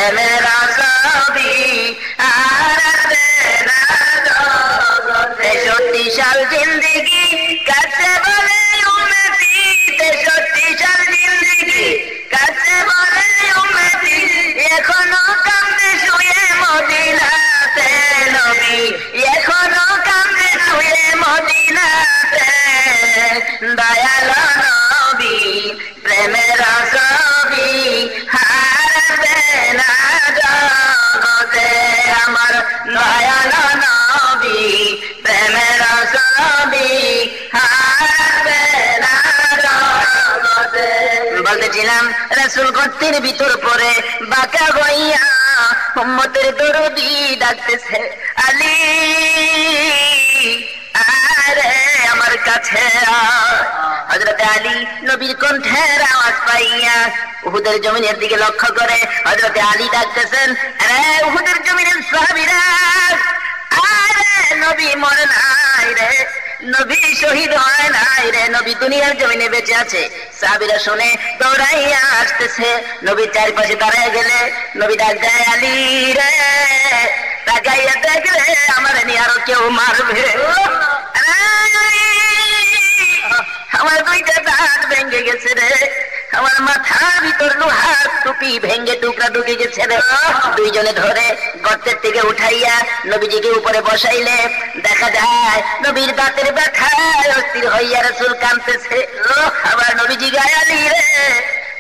প্রেমের ছবি হারাবে না জগতে। 63 সাল জিন্দেগি কাছে বলে উম্মতি, 63 সাল জিন্দেগি কাছে বলে উম্মতি, এখনো কান্দে শুয়ে মদিনাতে নবী, এখনো কান্দে শুয়ে মদিনাতে। দয়াল নবী প্রেমের ছবি হারাবে না জগতে আমার। দয়াল নবী প্রেমের ছবি হারাবে না জগতে। বলতেছিলাম রাসূল গর্তের ভিতর পরে বাঁকা হইয়া উম্মতের দরদি ডাকতেছে, আলী আরে আমার কাছে হযরত আলী নবীর কণ্ঠের আওয়াজ পাইয়া উহুদের জমিনের দিকে লক্ষ্য করে হযরত আলী ডাকতেছেন, আরে উহুদের জমিনের সাহাবীরা, আরে নবী মরে নাই রে, নবী শহীদ হয় নাই রে, নবী দুনিয়ার জমিনে বেঁচে আছে। সাহাবীরা শুনে দৌড়াইয়া আসতেছে, নবীর চারপাশে দাঁড়ায় গেলে নবী ডাক দেয়, আলী রে তাকাইয়া দেখলে আমার নিয়ে আরো কেউ মারবে। আমার দুইটা দাঁত ভেঙে গেছে রে, আমার মাথার ভিতর লোহার টুপি ভেঙে টুকরা ঢুকে গেছে রে। দুইজনে ধরে গর্তের থেকে উঠাইয়া নবীজিকে উপরে বসাইলে দেখা যায় নবীর দাঁতের ব্যথায় অস্থির হইয়া রাসূল কাঁদতেছে। আবার নবীজি গায়ে, আলী রে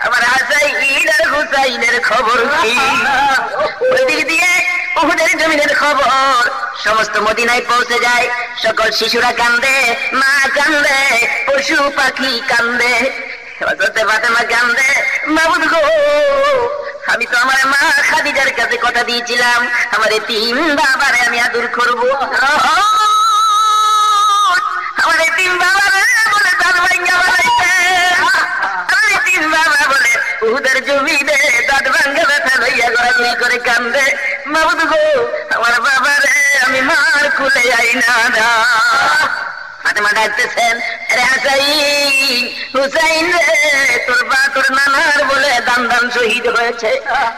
আমার হাসাইন আর হুসাইনের খবর কি? ওইদিক দিয়ে উহুদের জমিনের খবর সমস্ত মদিনায় পৌঁছে যায়। সকল শিশুরা কান্দে, মা কান্দে, পশু পাখি কান্দে, হযরত ফাতেমা কান্দে, মাবুদ গো আমি তো আমার মা খাদিজার কাছে কথা দিয়েছিলাম আমার এতিম বাবারে আমি আদর করবো। আমার এতিম বাবারে বলে দাঁত ভাঙ্গা বানাইছে, আমার এতিম বাবা বলে উহুদের জমিনে দাঁত ভাঙ্গা ব্যথা লইয়া গড়াগড়ি করে কান্দে। মাবুদ গো আমার বাবারে আমি মার কুলে আইনা না। ফাতেমা ডাকতেছেন, আরে হাসাইন হুসাইন রে তোর বা তোর নানার বলে দান দান শহীদ হয়েছে।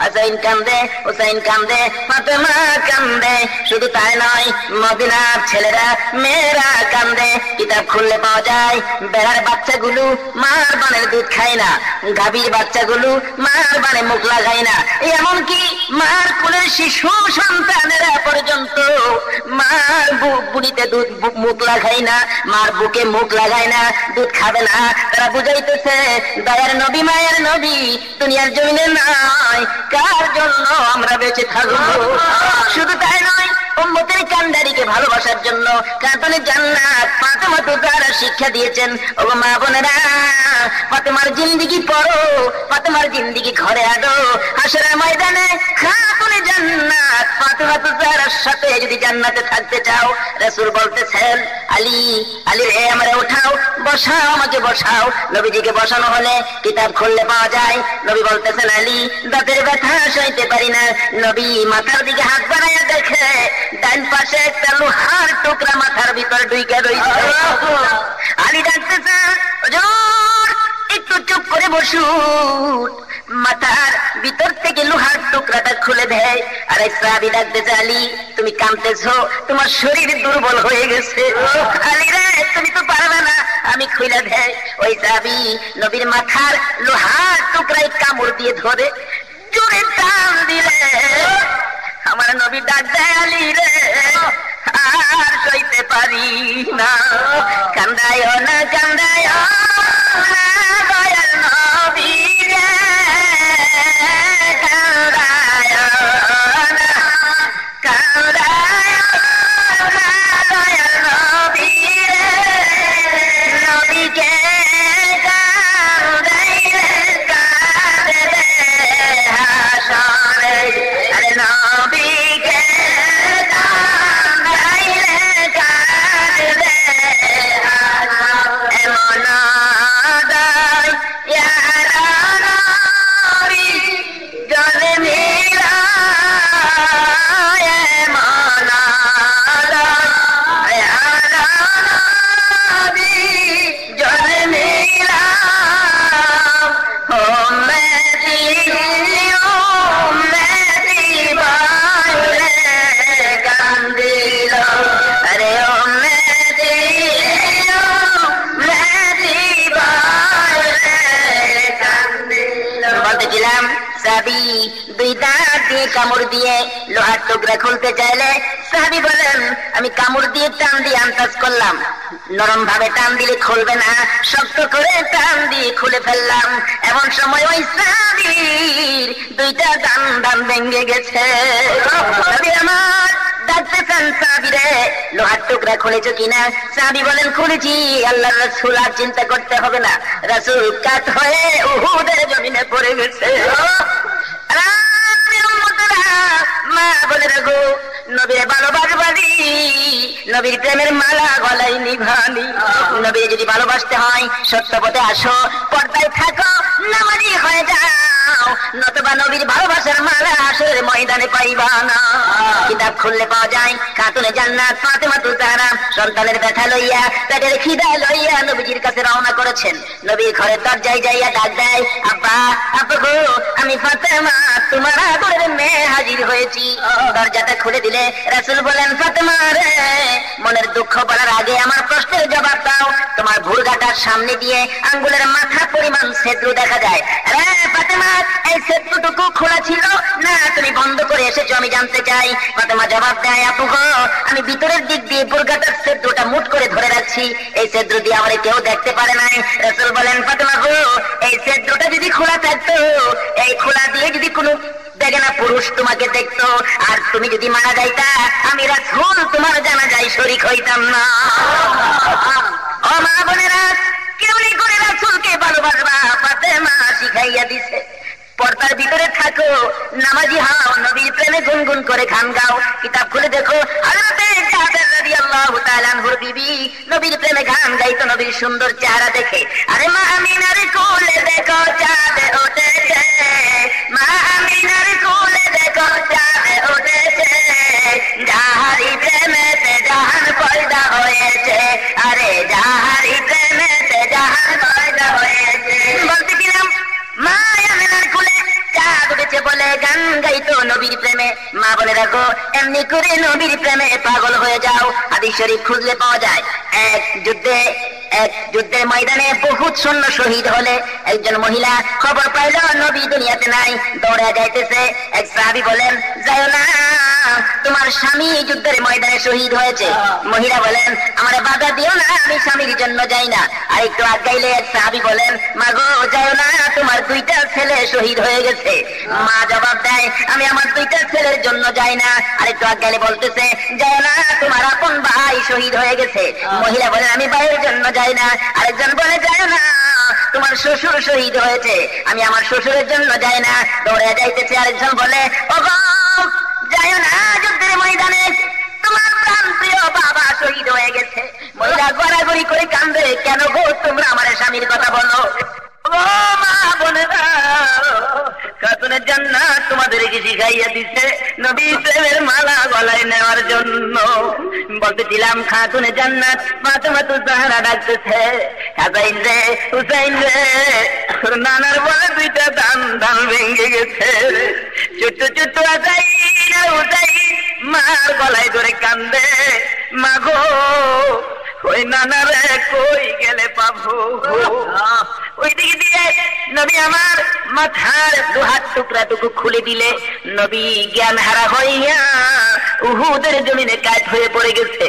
হাসাইন কান্দে, হুসাইন কান্দে, ফাতেমা কান্দে। শুধু তাই নয়, মদিনার ছেলেরা মেয়েরা কান্দে। কিতাব খুললে পাওয়া যায় বেড়ার বাচ্চাগুলো মার বানের দুধ খায় না, গাভীর বাচ্চাগুলো মার বানে মুখ লাগায় না, এমনকি মার কোলের শিশু সন্তানেরা পর্যন্ত মার বুড়িতে দুধ মুখ লাগায় না, মার বুকে মুখ লাগায় না, দুধ খাবে না। তারা বুঝাইতেছে দয়ার নবী মায়ের নবী দুনিয়ার জমিনে নাই, কার জন্য আমরা বেঁচে থাকবো? শুধু তাই নয়, উম্মতের কান্ডারিকে ভালোবাসার জন্য কাঁদনে জান্নাত ফাতেমা তো তারা শিক্ষা দিয়েছেন। ও মা বোনেরা, ফাতেমার জিন্দেগি পড়ো, ফাতেমার জিন্দেগি ঘরে আনো, হাসরের ময়দানে খাতুনে জান্নাত ফাতেমা তো তার সাথে যদি জান্নাতে থাকতে চাও। রাসূল বলতেছেন, আলী আলী রে আমারে উঠাও, বসাও, আমাকে বসাও। নবীজিকে বসানো হলে কিতাব খুললে পাওয়া যায় নবী বলতেছেন, আলী দাঁতের ব্যথা সইতে পারি না। নবী মাথার দিকে হাত বাড়াইয়া দেখে ডান পাশে একটা লোহার টুকরা মাথার ভিতর ঢুকে রয়েছে। আলী ডাকতেছে, হুজুর একটু চুপ করে বসুন। মাথার ভিতর থেকে লোহার টুকরাটা খুলে দেয়। আর এক সাহাবী ডাকতেছে, আলী তুমি কাঁদতেছো, তোমার শরীর দুর্বল হয়ে গেছে। আলী রে তুমি তো পারবে না, আমি খুলে দেয়। ওই সাহাবী নবীর মাথার লোহার টুকরায় কামড় দিয়ে ধরে জোরে টান দিলে আমার নবী ডাক দেয়, আলী রে আর সইতে পারি না, কান্দায় না কান্দায় না দয়াল নবী রে, কান্দায় না কান্দায় না দয়াল নবী রে, নবীকে কান্দাইলে কাঁদবে হাসরে। আরে নবীকে কান্দাইলে কাঁদবে হাসরে। এমন দিলাম সাহাবী দুই দাঁত দিয়ে কামড় দিয়ে লোহার টুকরা খুলতে চাইলে সাহাবী বলেন আমি কামড় দিয়ে টান দিয়ে আন্দাজ করলাম নরম ভাবে টান দিলে খুলবে না, শক্ত করে টান দিয়ে খুলে ফেললাম। এমন সময় ওই সাহাবীর দুইটা দান ভেঙে গেছে। আমার ডাকতেছেন সাহাবীরে লোহার টুকরা খুলেছ কিনা? সাহাবী বলেন খুলেছি। আল্লাহর রাসূল আর চিন্তা করতে হবে না, রাসূল কাত হয়ে উহুদের জমিনে পড়ে গেছে। মা বলে রাখো নবীর ভালোবাসবাদী, নবীর প্রেমের মালা গলায় নিভানি। নবীর যদি ভালোবাসতে হয় সত্য পথে আসো, পর্দায় থাকো, নামাজি হয়ে যাও, নতুবা নবীর ভালোবাসার মালা আসরের ময়দানে পাইবা না। কিতাব খুললে পাওয়া যায় খাতুনে জান্নাত ফাতেমাতুজ জাহরা সন্তানের ব্যথা লইয়া পেটের খিদা লইয়া নবীজির কাছে রওনা করেছেন। নবীর ঘরের দরজায় যাইয়া ডাক দেয়, আব্বা আব্বু গো আমি ফাতেমা তোমার আদরের মেয়ে হাজির হয়েছি। দরজাটা খুলে দিলে রাসূল বলেন, ফাতেমা রে মনের দুঃখ বলার আগে আমার প্রশ্নের জবাব দাও। তোমার ভুরগাটার সামনে দিয়ে আঙ্গুলের মাথা পরিমাণ ছেদ্র দেখা যায়। রে ফাতেমা এই ছেদ্রটুকু খোলা ছিল না তুমি বন্ধ করে এসেছো আমি জানতে চাই। ফাতেমা জবাব দেয়, আপু গো আমি ভিতরের দিক দিয়ে ভুরগাটার ছেদ্রটা মুঠ করে ধরে রাখছি, এই ছেদ্র দিয়ে আমার কেউ দেখতে পারে নাই। রাসূল বলেন, ফাতেমা গো এই ছেদ্রটা যদি খোলা থাকতো, এই খোলা দিয়ে যদি কোনো বেগানা পুরুষ তোমাকে দেখতো আর তুমি যদি মারা যাইতা, আমি রাসূল তোমার জানাজায় শরীক হইতাম না। ও মা বোনেরা, কেমনি করে রাসূলকে ভালোবাসবা ফাতেমা শিখাইয়া দিছে। পর্দার ভিতরে থাকো, নামাজি হও, নবীর প্রেমে গুনগুন করে গান গাও। কিতাব খুলে দেখো হযরতে জাবের রাদিয়াল্লাহু তাআলা আনহুর বিবি নবীর প্রেমে গান গাইতো নবীর সুন্দর চেহারা দেখে। আরে মা আমিনার কোলে দেখো চাঁদ উঠেছে, মা আমিনার কোলে দেখো চাঁদ উঠেছে, যাহারি প্রেমেতে জাহান পয়দা হয়েছে, আরে যাহারি প্রেমেতে জাহান পয়দা হয়েছে। বলতেছিলাম মা আমিনার কোলে চাঁদ উঠেছে বলে গান গাইতো নবীর প্রেমে। মা বলে রাখো এমনি করে নবীর প্রেমে পাগল হয়ে যাও। হাদিস শরীফ খুঁজলে পাওয়া যায় এক যুদ্ধের ময়দানে বহুত সৈন্য শহীদ হলে একজন মহিলা খবর পাইল নবী দুনিয়াতে নাই, দৌড়ে যাইতেছে। এক সাহাবী বলেন, যাও না তোমার স্বামী যুদ্ধের ময়দানে শহীদ হয়েছে। মহিলা বলেন, আমারে বাধা দিও না, আমি স্বামীর জন্য যাই না। আর একটু আগাইলে এক সাহাবী বলেন, মা গো যাও না তোমার দুইটা ছেলে শহীদ হয়ে গেছে। মা জবাব দেয়, আমি আমার দুইটা ছেলের জন্য যাই না। আর একটু আগাইলে বলতেছে, যাও না তোমার আপন ভাই শহীদ হয়ে গেছে। মহিলা বলেন, আমি ভাইয়ের জন্য যাই না। আরেকজন বলে, যাও না তোমার শ্বশুর শহীদ হয়েছে, আমি আমার শ্বশুরের জন্য যাই না। দৌড়ে যাইতেছে। আরেকজন বলে, ওগো যাও না যুদ্ধের ময়দানে, তোমার প্রাণ প্রিয় বাবা শহীদ হয়ে গেছে। মহিলা গড়াগড়ি করে কান্দে, কেন গো তোমরা আমার স্বামীর কথা বলো? ও মা বোনেরা, খাতুনে জান্নাত তোমাদেরকে শিখাইয়া দিছে নবীর প্রেমের মালা গলায় নেওয়ার জন্য। বলতেছিলাম খাতুনে জান্নাত ফাতেমাতুজ জাহরা ডাকতেছে, হাসাইন রে হুসাইন রে, নানার বলে দুইটা দান ভেঙে গেছে। ছোট্ট ছোট্ট হাসাইন আর হুসাইন মার গলায় ধরে কান্দে, মা গো ওই নানা রে কই গেলে পাবো। ওই দিকে দিয়ে নবী আমার মাথার দুহাত টুকরাটুকু খুলে দিলে নবী জ্ঞান হারা হইয়া উহুদের জমিনে কাঠ হয়ে পড়ে গেছে।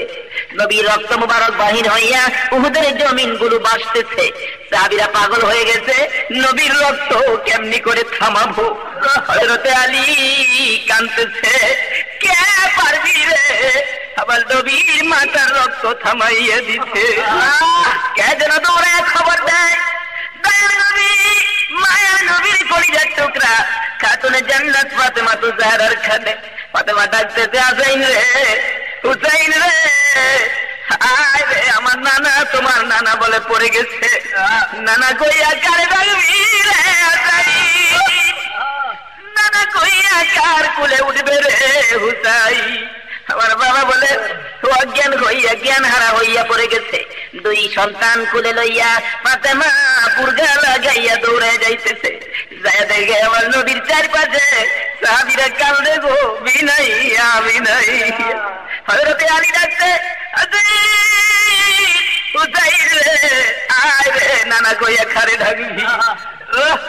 নবী রক্ত মুবারক বাহির হইয়া উহুদের জমিন গুলো বাসতেছে। সাহাবীরা পাগল হয়ে গেছে, নবীর রক্ত কেমনি করে থামাবো? হযরতে আলী কাঁদতেছে, কে পারবি রে? আবার নবীর মাথার রক্ত থামাইয়া দিছে। কে যেন দৌড়ে খবর দেয়, মায়া নবীর কলিজার টুকরা খাতুনে জান্নাত ফাতেমাতুজ জাহরার খানে। ফাতেমা ডাকতেছে, হাসাইন রে হুসাইন রে, আয় রে আমার নানা, তোমার নানা বলে পড়ে গেছে। নানা কইয়া কারে ডাকবি রে হাসাইন, নানা কইয়া কার কুলে উঠবে রে হুসাইন? আমার বাবা বলে অজ্ঞান হইয়া জ্ঞান হারা হইয়া পড়ে গেছে। দুই সন্তান কুলে লইয়া ফাতেমা বুরগা লাগাইয়া দৌড়ে যাইতেছে। যায় দেখে আমার নবীর চারপাশে সাহাবীরা কান্দে গো, বিনাই আমি নাই। হযরতে আলী ডাকতে, হুসাইন রে আয় রে, নানা কইয়া খারে ডাকবি।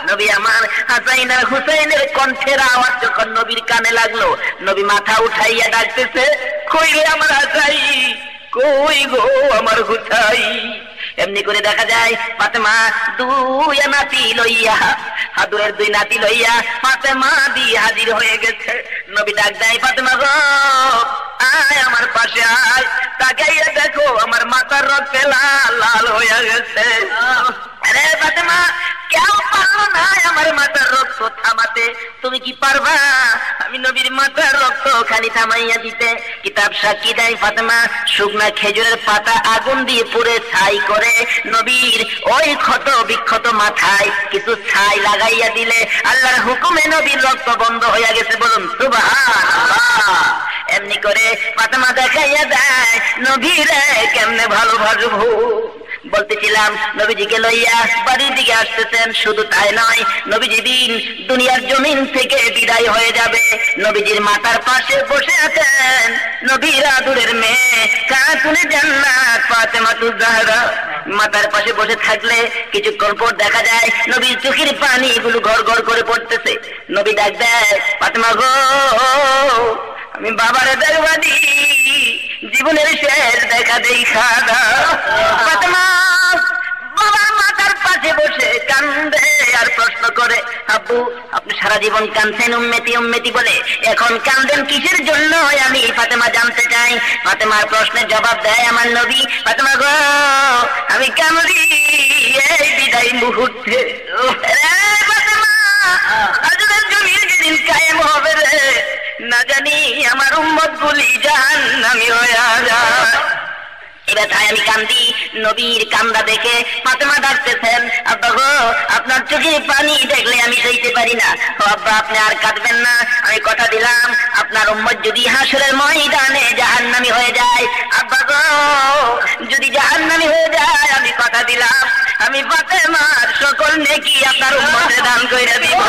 নবী আমার হাসাইন আর হুসাইনের কণ্ঠের আওয়াজ যখন নবীর কানে লাগলো, নবী মাথা উঠাইয়া ডাকতেছে, কই রে আমার হাসাই, কই গো আমার হুসাই। এমনি করে দেখা যায় ফাতেমা দুই নাতি লইয়া, হাদুরের দুই নাতি লইয়া ফাতেমা দি হাজির হয়ে গেছে। নবী ডাক দেয়, ফাতেমা গো আয় আমার পাশে আয়, তাকাইয়া দেখো আমার মাথার রক্তে লাল লাল হয়ে গেছে। আরে ফাতেমা, কেউ পারলো না আমার মাথার রক্ত থামাতে, তুমি কি পারবা আমি নবীর মাথার রক্ত খালি থামাইয়া দিতে? কিতাব সাক্ষী দেয় ফাতেমা শুকনা খেজুরের পাতা আগুন দিয়ে পুড়ে ছাই করে নবীর ওই ক্ষত বিক্ষত মাথায় কিছু ছাই লাগাইয়া দিলে আল্লাহর হুকুমে নবীর রক্ত বন্ধ হইয়া গেছে। বলুন সুবহানাল্লাহ। এমনি করে ফাতেমা দেখাইয়া দেয় নবীরে কেমনে ভালোবাসবো। বলতেছিলাম নবীজিকে লইয়া বাড়ির দিকে আসতেছেন, শুধু তাই নয় নবীজি দিন দুনিয়ার জমিন থেকে বিদায় হয়ে যাবে। নবীজির মাথার পাশে বসে আছেন নবীর আদরের মেয়ে খাতুনে জান্নাত ফাতেমাতুজ জাহরা। মাথার পাশে বসে থাকলে কিছুক্ষণ পর দেখা যায় নবীর চোখের পানি গুলো ঘর ঘর করে পড়তেছে। নবী ডাক দেয়, ফাতেমা গো আমি বাবারে দেখবানি, জীবনের শেষ দেখা দেখা দাও। ফাতেমা বাবার মাথার পাশে বসে কান্দে আর প্রশ্ন করে, আব্বু আপনি সারা জীবন কাঁদছেন উম্মতি উম্মতি বলে, এখন কান্দেন কিসের জন্য আমি ফাতেমা জানতে চাই। ফাতেমার প্রশ্নের জবাব দেয় আমার নবী, ফাতেমা গো আমি কামড়ি এই বিদায় মুহূর্তে। ফাতেমা আজকের জমির যেদিন কায়েম হবে রে, না জানি আমার উম্মত গুলি জাহান্নামী হয়ে যায়। এবার তাই আমি কান্দি। নবীর কান্দা দেখে ফাতেমা ডাকতেছেন, আব্বা গো আপনার চোখে পানি দেখলে আমি সইতে পারি না। ও আব্বা আপনি আর কাঁদবেন না, আমি কথা দিলাম আপনার উম্মত যদি হাসরের ময়দানে জাহান্নামী হয়ে যায়, আব্বা গো যদি জাহান্নামী হয়ে যায় আমি কথা দিলাম আমি ফাতেমার সকল নেকি আপনার উম্মতে দান কইরা দিব।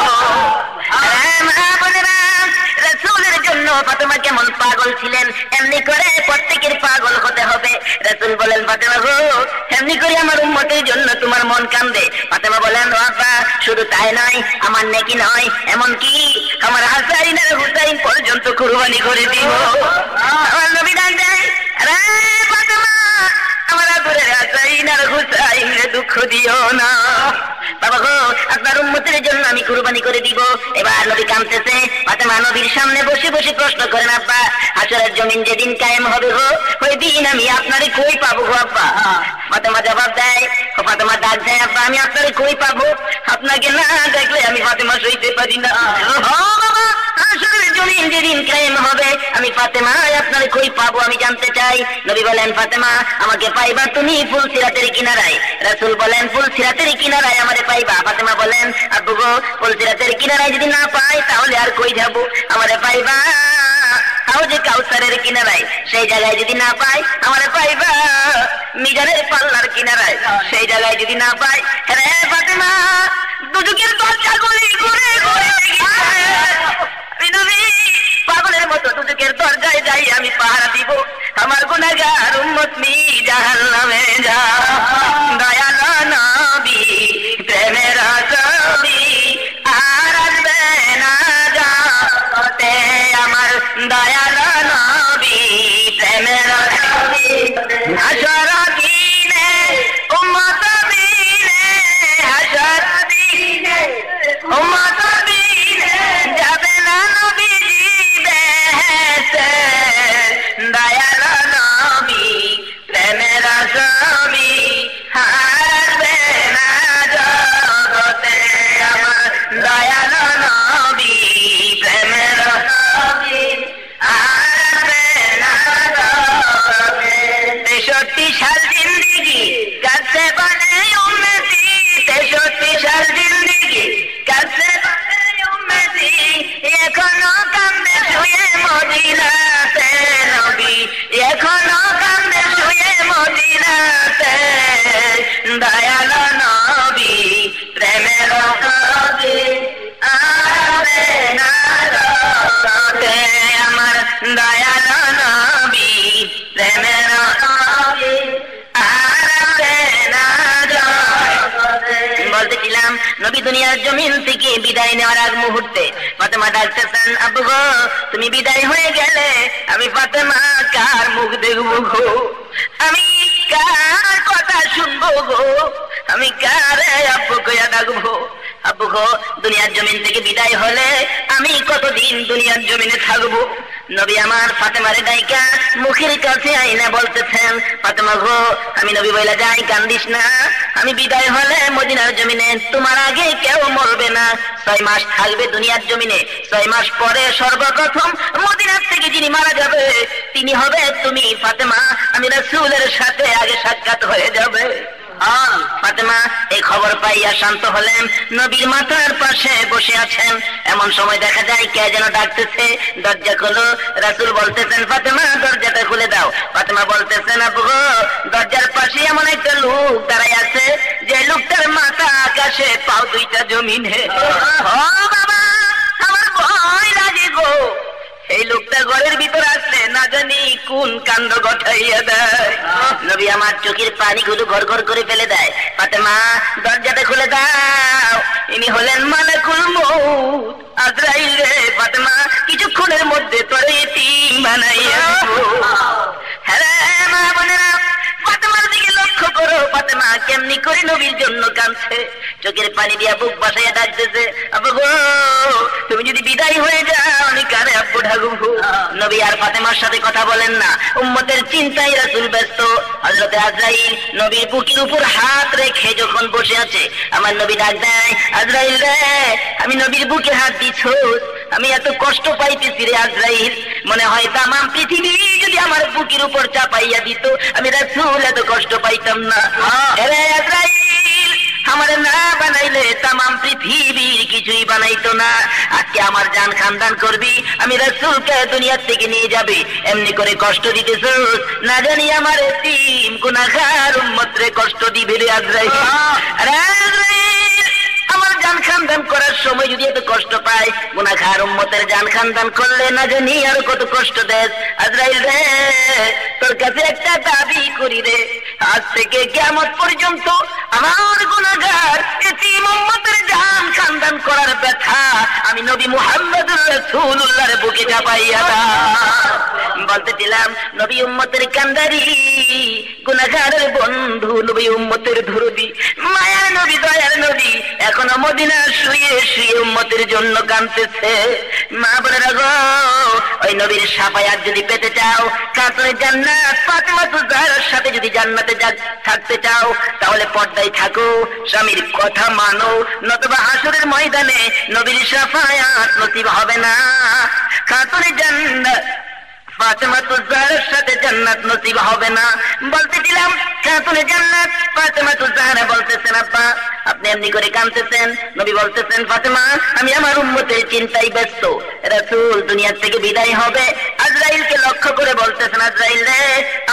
রাসূলের জন্য ফাতেমা কেমন পাগল ছিলেন, এমনি করে প্রত্যেকের পাগল হতে হবে। রাসূল বলেন, ফাতেমা গো এমনি করে আমার উম্মতের জন্য তোমার মন কান্দে। ফাতেমা বলেন, ও আব্বা শুধু তাই নয়, আমার নেকি নয় এমনকি আমার হাসাইন আর হুসাইন পর্যন্ত কুরবানি করে দিব। আমার নবী ডাক দেয়, আরে ফাতেমা আমার আদরের হাসাইন আর হুসাইন দুঃখ দিও না, বাবা গো আপনার উম্মতের জন্য আমি কুরবানি করে দিব। এবার নবী কাঁদতেছে। ফাতেমা নবীর সামনে বসে বসে প্রশ্ন করেন, আব্বা হাসরের জমিন যেদিন কায়েম হবে গো ওই দিন আমি আপনারে কই পাবো গো আব্বা? ফাতেমা জবাব দেয়, ফাতেমা ডাক দেয়, আব্বা আমি আপনারে কই পাবো? আপনাকে না দেখলে আমি ফাতেমা সইতে পারি না। হাসরের জমিন যেদিন কায়েম হবে আমি ফাতেমা আপনারে কই পাবো আমি জানতে চাই। নবী বলেন, ফাতেমা আমাকে পাইবা তুমি ফুলসিরাতের কিনারায়। রাসূল বলেন, ফুলসিরাতের কিনারায় আমারে পাইবা। ফাতেমা বলেন, আব্বু গো ফুলসিরাতের কিনারায় যদি না পাই তাহলে আর কই যাব? আমারে পাইবা হাউজে কাউসারের কিনারায়, সেই জায়গায় যদি না পাই আমারে পাইবা মিজানের পাল্লার কিনারায়, সেই জায়গায় যদি না পাই রে ফাতেমা দুজকের দরজাগুলি ঘুরে ঘুরে পাগলের মতো দুজকের দরজায় যাই আমি পাহারা দিব। আমার গুনাহগার উম্মত নি জাহান্নামে যা। দয়াল নবী প্রেমের ছবি আর আসবে না যাতে, আমার দয়াল নবী প্রেমের ছবি হাসর দিনে উম্মত দিনে, হাসর দিনে উম্মত দিনে যাবে না নবীজি বেহেশতে। দয়াল নবী প্রেমের ছবি মুহূর্তে ফাতেমা ডাকতেছেন, আব্বু গো তুমি বিদায় হয়ে গেলে আমি ফাতেমা কার মুখ দেখবো গো, আমি কার কথা শুনবো গো, আমি কারে আব্বু কইয়া ডাকবো। আব্বু গো দুনিয়ার জমিন থেকে বিদায় হলে আমি কতদিন দুনিয়ার জমিনে থাকবো। নবী আমার ফাতেমারে ডাইকা মুখের কাছে আইনা বলতেছেন, ফাতেমা গো আমি নবী বইলা যাই, কান্দিস না, আমি বিদায় হলে মদিনার জমিনে তোমার আগে কেউ মরবে না, 6 মাস থাকবে দুনিয়ার জমিনে, 6 মাস পরে সর্বপ্রথম মদিনার থেকে যিনি মারা যাবে তিনি হবে তুমি ফাতেমা, আমি রাসূলের সাথে আগে সাক্ষাৎ হয়ে যাবে। ফাতেমা এই খবর পাইয়া শান্ত হলেন, নবীর মাথার পাশে বসে আছেন। এমন সময় দেখা যায় কে যেন ডাকতেছে, দরজা খোলো। রাসূল বলতেছেন, ফাতেমা দরজাটা খুলে দাও। ফাতেমা বলতেছেন, আব্বু গো দরজার পাশে এমন একটা লোক দাঁড়াই আছে যে লোকটার মাথা আকাশে পাও দুইটা জমিনে। ও বাবা আমার ভয় লাগে গো, এই লোকটা ঘরের ভিতর আসলে না জানি কোন কাণ্ড ঘটাইয়া দেয়। নবী আমার চোখের পানিগুলো ঘর ঘর করে ফেলে দেয়। ফাতেমা দরজাটা খুলে দাও, ইনি হলেন মালাকুল মউত আজরাইল রে। ফাতেমা কিছুক্ষণের মধ্যে তোরে এতিম বানাইয়া দেব। হ্যাঁ মা বোনেরা, ফাতেমার দিকে লক্ষ্য করো, ফাতেমা কেমনি করে নবীর জন্য কাঁদছে, চোখের পানি দিয়া বুক বাসাইয়া ডাকতেছে, আব্বু গো তুমি যদি বিদায় হয়ে যাও আমি কারে আব্বু ঢাকবো। নবী আর ফাতেমার সাথে কথা বলেন না, উম্মতের চিন্তায় রাসূল ব্যস্ত। হযরতে আজরাইল নবীর বুকের উপর হাত রেখে যখন বসে আছে, আমার নবী ডাক দেয়, আজরাইল রে আমি নবীর বুকে হাত দিছো, আমি এত কষ্ট পাইতেছি রে আজরাইল, মনে হয় তামাম পৃথিবী যদি আমার বুকের উপর চাপাইয়া দিত আমি রাসূল এত কষ্ট পাইতাম না। রে আজরাইল আমার না বানাইলে তামাম পৃথিবীর কিছুই বানাইতো না। আজকে আমার জান খানদান করবি, আমি রাসূলকে দুনিয়া থেকে নিয়ে যাবে, এমনি করে কষ্ট দিতেছস, না জানি আমার এতিম গুনাহগার উম্মতরে কষ্ট দিবি রে আজরাইল। আরে আজরাইল আমার জান খানদান করার সময় যদি এত কষ্ট পায়, গুনাহগার উম্মতের জান খানদান করলে না জানি আর কত কষ্ট দেস। আজরাইল রে তোর কাছে একটা দাবি করি রে, আজ থেকে কিয়ামত পর্যন্ত আমার গুনাহগার এতিম উম্মতের জান খানদান করার ব্যথা আমি নবী মুহাম্মদুর রাসূলুল্লাহর বুকে চাপাইয়া দাও। বলতেছিলাম নবী উম্মতের কান্দারি, গুনাহগারের বন্ধু, নবী উম্মতের ধরদি, মায়ার নবী, দয়ার নবী এখনো মদিনা শুয়ে শুয়ে উম্মতের জন্য কাঁদতেছে। মা বোনেরা গো, ওই নবীর শাফায়াত যদি পেতে চাও, কাতরে জান্নাত ফাতেমা তুজাহরার সাথে যদি জান্নাতে থাকতে চাও, তাহলে পর্দায় থাকো, স্বামীর কথা মানো, নতুবা হাসরের ময়দানে নবীর শাফায়াত নসিব হবে না। কাতরে জান্নাত ফাতেমা তুজাহরার সাথে জান্নাত নসিব হবে না। বলতেছিলাম খাতুনে জান্নাত ফাতেমা তুজাহরা বলতেছেন, আব্বা আপনি এমনি করে কাঁদতেছেন। নবী বলতেছেন, ফাতেমা আমি আমার উম্মতের চিন্তায় ব্যস্ত, রাসূল দুনিয়া থেকে বিদায় হবে। আজরাইলকে লক্ষ্য করে বলতেছেন, আজরাইল রে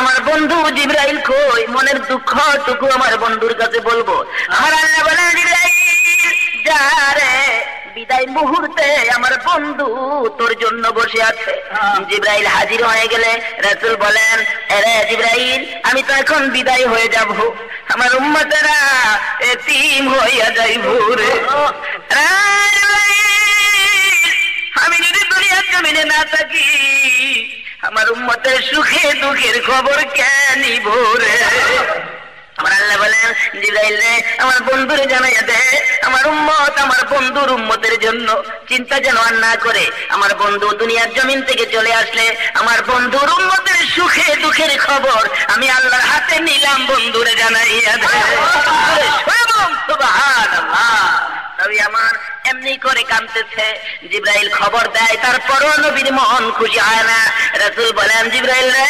আমার বন্ধু জিবরাইল কই, মনের দুঃখটুকু আমার বন্ধুর কাছে বলবো। আমার আল্লাহ বলেন, জিবরাইল যা রে, বিদায় মুহূর্তে আমার বন্ধু তোর জন্য বসে আছে। জিবরাইল হাজির হয়ে গেলে রাসূল বলেন, আরে জিবরাইল আমি তো এখন বিদায় হয়ে যাব, আমার উম্মতেরা এতিম হইয়া যাইব রে। আমি যদি দুনিয়ার জমিনে না থাকি আমার উম্মতের সুখে দুঃখের খবর কে নিব রে। আমার আল্লাহ বলেন, জিবরাইল রে আমার বন্ধুরে জানাইয়া দে, আমার উম্মত আমার বন্ধুর উম্মতের জন্য চিন্তা যেন আর না করে। আমার বন্ধু দুনিয়ার জমিন থেকে চলে আসলে আমার বন্ধুর উম্মতের সুখে দুঃখের খবর আমি আল্লাহর হাতে নিলাম, বন্ধুরে জানাইয়া দে। সুবহানাল্লাহ। নবী আমার এমনি করে কাঁদতেছে, জিবরাইল খবর দেয়, তারপরও নবীর মন খুশি হয় না। রাসূল বলেন, জিবরাইল রে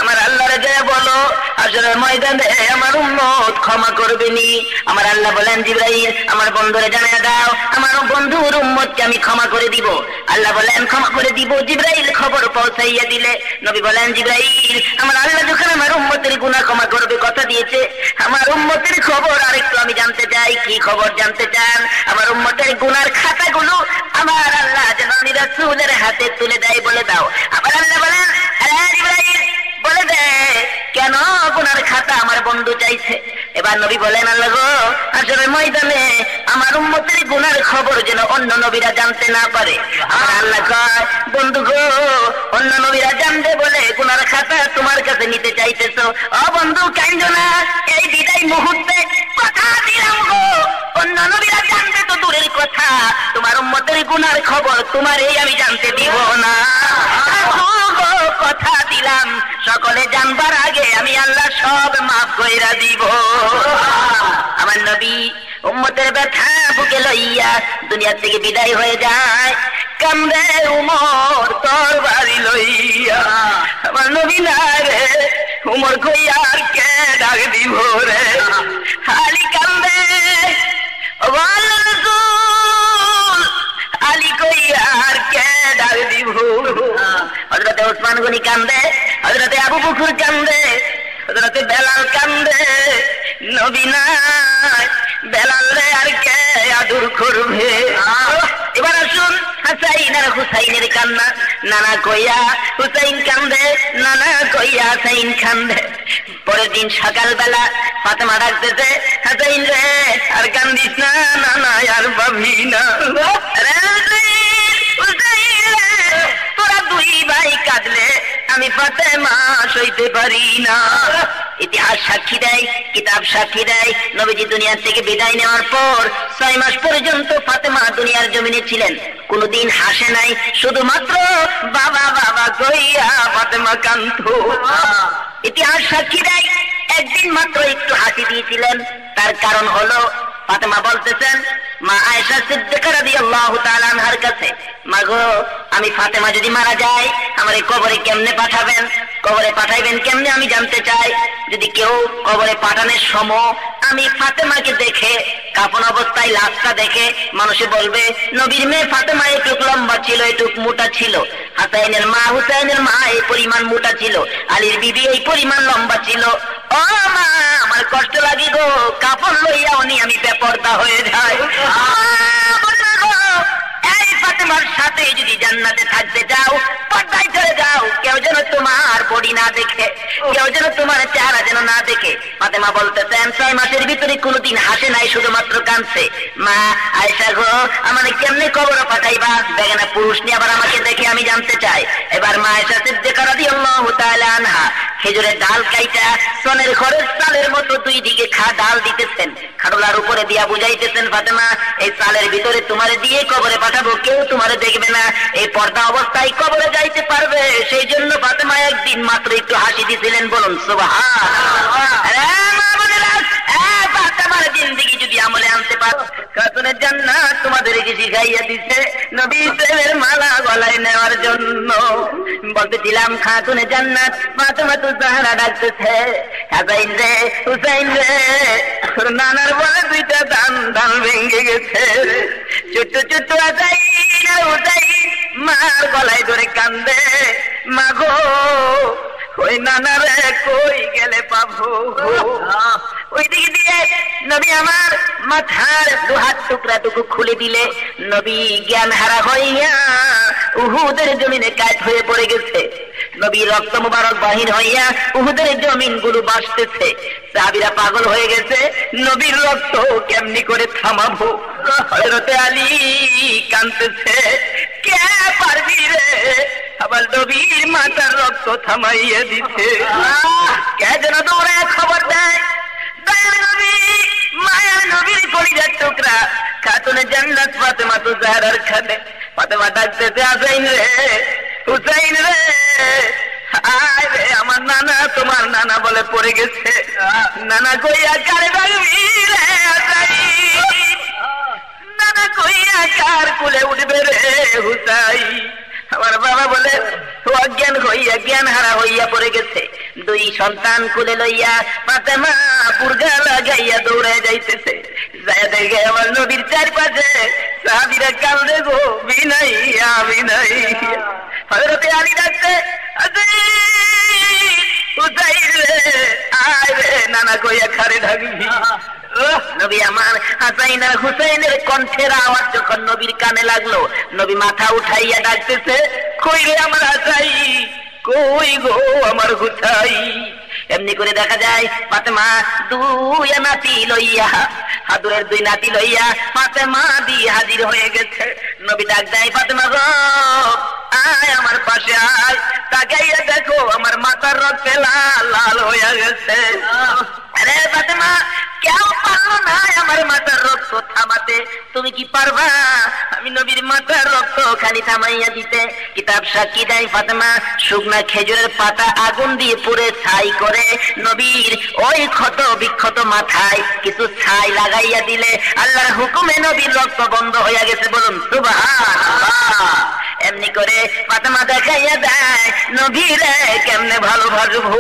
আমার আল্লাহরে যে বলো আসলে ময়দানে আমার উম্মত ক্ষমা করবে নি। আমার আল্লাহ বলেন, জিবরাইল আমার বন্ধুরে জানিয়ে দাও আমার বন্ধুর উম্মতকে আমি ক্ষমা করে দিব। আল্লাহ বলেন, ক্ষমা করে দিব। জিবরাইল খবর পৌঁছাইয়া দিলে নবী বলেন, জিবরাইল আমার আল্লাহ যখন আমার উম্মতের গুনাহ ক্ষমা করবে কথা দিয়েছে, আমার উম্মতের খবর আরেকটু আমি জানতে চাই। কি খবর জানতে চান? আমার উম্মতের গুনার খাতাগুলো আমার আল্লাহ যেন আমি রাসূলের হাতে তুলে দেয়, বলে দাও। আমার আল্লাহ বলেন, আরে জিবরাইল বলে দে কেন গুনার খাতা আমার বন্ধু চাইছে। এবার নবী বলেন, আল্লাহ গো, হাসরের ময়দানে আমার উম্মতের গুনার খবর যেন অন্য নবীরা জানতে না পারে। আমার আল্লাহ কয়, বন্ধু গো, অন্য নবীরা জানবে বলে গুনার খাতা তোমার কাছে নিতে চাইতেছো। ও বন্ধু, কাইন্দ না, এই বিদায় মুহূর্তে কথা দিলাম গো, অন্য নবীরা জানবে তো দূরের কথা, তোমার উম্মতের গুনার খবর তোমার এই আমি জানতে দিব না। কথা দিলাম, সকলে জানবার আগে আমি আল্লাহ সব মাফ কইরা দিব। আমার নবী উম্মতের ব্যথা বুকে লইয়া দুনিয়া থেকে বিদায় হয়ে যায়, কান্দে উমর তরবারি লইয়া। আমার নবী না রে, উমর কইয়া আর কে ডাক দিব রে, আলী কান্দে, আলী কইয়া আর কে ডাক দিব। হযরতে ওসমান গনি কান্দে, হযরতে আবু বকর কান্দে, হযরতে বেলাল কান্দে। নবী নাই, বেলাল রে আর কে আদর করবে। এবার আসুন হাসাইন আর হুসাইনের কান্না। নানা কইয়া হুসাইন কান্দে, নানা কইয়া হাসাইন কান্দে। পরের দিন সকালবেলা ফাতেমা ডাকতেছে, হাসাইন রে আর কান্দিস না, নানা আর ভাবি না। তোরা দুই ভাই কাঁদলে আমি ফাতেমা সইতে পারি না। ইতিহাস সাক্ষী দেয়, কিতাব সাক্ষী দেয়, নবীজি দুনিয়া থেকে বিদায় নেওয়ার পর 6 মাস পর্যন্ত ফাতেমা দুনিয়ার জমিনে ছিলেন, কোনদিন হাসে নাই, শুধুমাত্র বাবা বাবা কইয়া ফাতেমা কাঁদতো। ইতিহাস সাক্ষী দেয় একদিন মাত্র একটু হাসি দিয়েছিলেন, তার কারণ হলো ফাতেমা বলতেছেন মা আয়েশা সিদ্দিকা রাদিয়াল্লাহু তাআলা আনহার কাছে, মা গো, আমি ফাতেমা যদি মারা যায় আমারে কবরে কেমনে পাঠাবেন, কবরে পাঠাইবেন কেমনে আমি জানতে চাই। যদি কেউ কবরে পাঠানোর সময় আমি ফাতেমাকে দেখে কাফন অবস্থায় লাশটা দেখে মানুষে বলবে নবীর মেয়ে ফাতেমা একটু লম্বা ছিল, একটু মোটা ছিল, হাসাইনের মা হুসাইনের মা এই পরিমাণ মোটা ছিল, আলীর বিবি এই পরিমাণ লম্বা ছিল। ও মা, আমার কষ্ট লাগে গো, কাপড় লইয়া উনি আমি বেপরদা হয়ে যাই। এই ফাতেমার সাথে যদি জান্নাতে থাকতে যাও, পর্দায় চলে যাও, কেউ যেন তোমার বডি না দেখে, কেউ যেন তোমার চেহারা যেন না দেখে। ফাতেমা বলতেছেন 6 মাসের ভিতরে কোনদিন হাসে নাই, শুধুমাত্র কাঁদছে। মা আয়েশা গো, আমাকে কেমনে কবর পাঠাইবা, বেগানা পুরুষ নিয়ে আবার আমাকে দেখে আমি জানতে চাই। এবার মা আয়েশা সিদ্দিকা রাদিয়াল্লাহু তাআলা আনহা খেজুরের ডাল কাইটা সোনের ঘরের চালের মতো 2 দিকে ডাল দিতেছেন, খাড়লার উপরে দিয়া বুঝাইতেছেন, ফাতেমা এই চালের ভিতরে তোমারে দিয়ে কবরে পাঠাবো, কেউ তোমারে দেখবে না, এই পর্দা অবস্থায় কবরে যাইতে পারবে। সেই জন্য ফাতেমা একদিন মাত্র একটু হাসি দিয়েছিলেন, বলুন সুবহানাল্লাহ। ফাতেমার জিন্দেগি যদি আমলে আনতে পারো, খাতুনের জান্নাত তোমাদেরকে শিখাইয়া দিছে নবী প্রেমের মালা গলায় নেওয়ার জন্য। বলতেছিলাম খাতুনে জান্নাত ফাতেমা তো জাহরা ডাকতেছে, হাসাইন রে হুসাইন রে, নানার বলে 2টা দান ভেঙে গেছে। ছোট্ট ছোট্ট হাসাইন আর হুসাইন মার গলায় ধরে কান্দে, মা গো, ওই নানারে কই গেলে পাবো। ওই দিকে দিয়ে নবী আমার মাথার 2 হাত টুকরাটুকু খুলে দিলে নবী জ্ঞান হারা হইয়া উহুদের জমিনে কাট হয়ে পড়ে গেছে। নবী রক্ত মুবারক বাহির হইয়া উহুদের জমিন গুলো বাসতেছে। সাহাবীরা পাগল হয়ে গেছে, নবীর রক্ত কেমনি করে থামাবো। হযরতে আলী কাঁদতেছে, কে পারবি রে, আবার নবীর মাথার রক্ত থামাইয়া দিছে। কে যেন দৌড়ে খবর দেয়, মায়া নবীর কলিজার টুকরা খাতুনে জান্নাত ফাতেমা তো জাহরার খানে। ফাতেমা ডাকতেছে, হাসাইন রে হুসাইন রে, আয় রে আমার নানা, তোমার নানা বলে পড়ে গেছে। নানা কইয়া কারে ডাকবি রে হাসাইন, নানা কইয়া কার কুলে উঠবে রে হুসাইন। আমার বাবা বলে অজ্ঞান হইয়া জ্ঞান হারা হইয়া পড়ে গেছে। 2 সন্তান কুলে লইয়া ফাতেমা পুরগা লাগাইয়া দৌড়ে যাইতেছে। যায় দেখে আমার নবীর চারপাশে সাহাবীরা কান্দে গো, বিনাই বিনাই। হযরতে আলী ডাকতে, হুসাইন রে আয় রে, নানা কইয়া খারে ডাকবি। নবী আমার হাসাইন আর হুসাইনের কণ্ঠের আওয়াজ যখন নবীর কানে লাগলো, নবী মাথা উঠাইয়া ডাকতেছে, কই রে আমার হাসাই, কই গো আমার হুসাই। এমনি করে দেখা যায় ফাতেমা দুই নাতি লইয়া, হাদুরের দুই নাতি লইয়া ফাতেমা দি হাজির হয়ে গেছে। নবী ডাক দেয়, ফাতেমা গো আয় আমার পাশে আয়, তাকাইয়া দেখো আমার মাথার রক্তে লাল লাল হয়ে গেছে। আরে ফাতেমা, কেউ পারলো না আমার মাথার রক্ত থামাতে, তুমি কি পারবা আমি নবীর মাথার রক্ত খালি থামাইয়া দিতে? কিতাব সাক্ষী দেয় ফাতেমা শুকনা খেজুরের পাতা আগুন দিয়ে পুড়ে ছাই করে নবীর ওই ক্ষত বিক্ষত মাথায় কিছু ছাই লাগাইয়া দিলে আল্লাহর হুকুমে নবীর রক্ত বন্ধ হইয়া গেছে। বলুন সুবহানাল্লাহ। এমনি করে ফাতেমা দেখাইয়া দেয় নবীরে কেমনে ভালোবাসবো।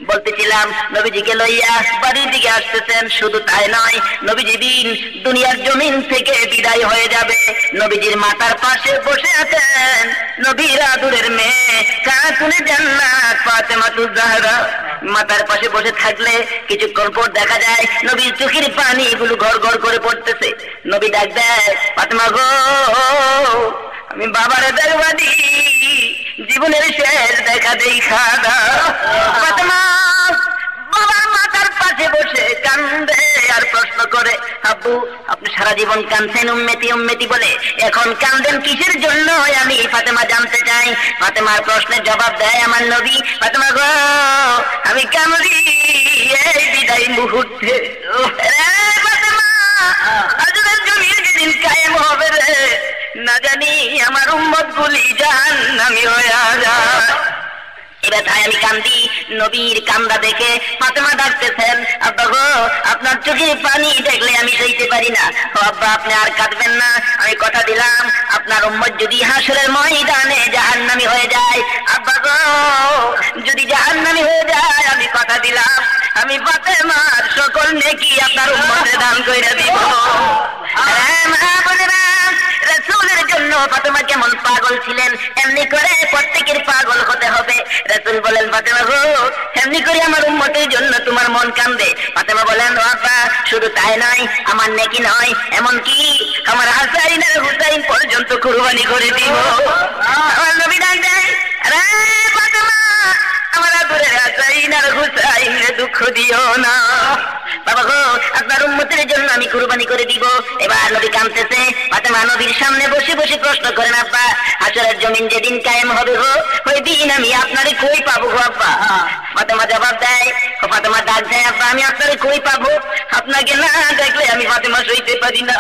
বলতেছিলাম নবীজিকে লইয়া বাড়ির দিকে আসতেছেন, শুধু তাই নয় নবীজি দিন দুনিয়ার জমিন থেকে বিদায় হয়ে যাবে। নবীজির মাথার পাশে বসে আছেন নবীর আদরের মেয়ে খাতুনে জান্নাত ফাতেমাতুজ জাহরা। মাথার পাশে বসে থাকলে কিছুক্ষণ পর দেখা যায় নবীর চোখের পানি গুলো ঘর ঘর করে পড়তেছে। নবী ডাক দেয়, ফাতেমা গো আমি বাবারে দেখবানি, জীবনের শেষ দেখা দেখা দাও। ফাতেমা বাবার মাথার পাশে বসে কান্দে আর প্রশ্ন করে, আব্বু আপনি সারা জীবন কাঁদছেন উম্মতি উম্মতি বলে, এখন কান্দেন কিসের জন্য আমি ফাতেমা জানতে চাই। ফাতেমার প্রশ্নের জবাব দেয় আমার নবী, ফাতেমা গো আমি কামড়ি এই বিদায় মুহূর্তে। ফাতেমা আজকের জমির যেদিন কায়েম হবে রে, না জানি আমার উম্মত গুলি জাহান্নামী হয়ে যায়। এবার তাই আমি কান্দি। নবীর কান্দা দেখে ফাতেমা ডাকতেছেন, আব্বা গো আপনার চোখে পানি দেখলে আমি সইতে পারি না। ও আব্বা আপনি আর কাঁদবেন না, আমি কথা দিলাম আপনার উম্মত যদি হাসরের ময়দানে জাহান্নামী হয়ে যায়, আব্বা গো যদি জাহান্নামী হয়ে যায় আমি কথা দিলাম আমি ফাতেমার সকল নেকি আপনার উম্মতে দান কইরা দিব। রাসূলের জন্য ফাতেমা কেমন পাগল ছিলেন, এমনি করে প্রত্যেকের পাগল হতে হবে। রাসূল বলেন, ফাতেমা গো এমনি করে আমার উম্মতের জন্য তোমার মন কান্দে। ফাতেমা বলেন, ও আব্বা শুধু তাই নয়, আমার নেকি নয় এমনকি আমার হাসাইন আর হুসাইন পর্যন্ত কুরবানি করে দিব। আমার নবী ডাক দেয়, আরে ফাতেমা আমার আদরের হাসাইন আর হুসাইন দুঃখ দিও না। বাবা গো আপনার উম্মতের জন্য আমি কুরবানি করে দিব। এবার নবী কাঁদতেছে। ফাতেমা নবীর সামনে বসে বসে প্রশ্ন করেন, আব্বা হাসরের জমিন যেদিন কায়েম হবে গো ওই দিন আমি আপনারে কই পাবো গো আব্বা? ফাতেমা জবাব দেয়, ফাতেমা ডাক দেয়, আব্বা আমি আপনারে কই পাবো? আপনাকে না দেখলে আমি ফাতেমা সইতে পারি না।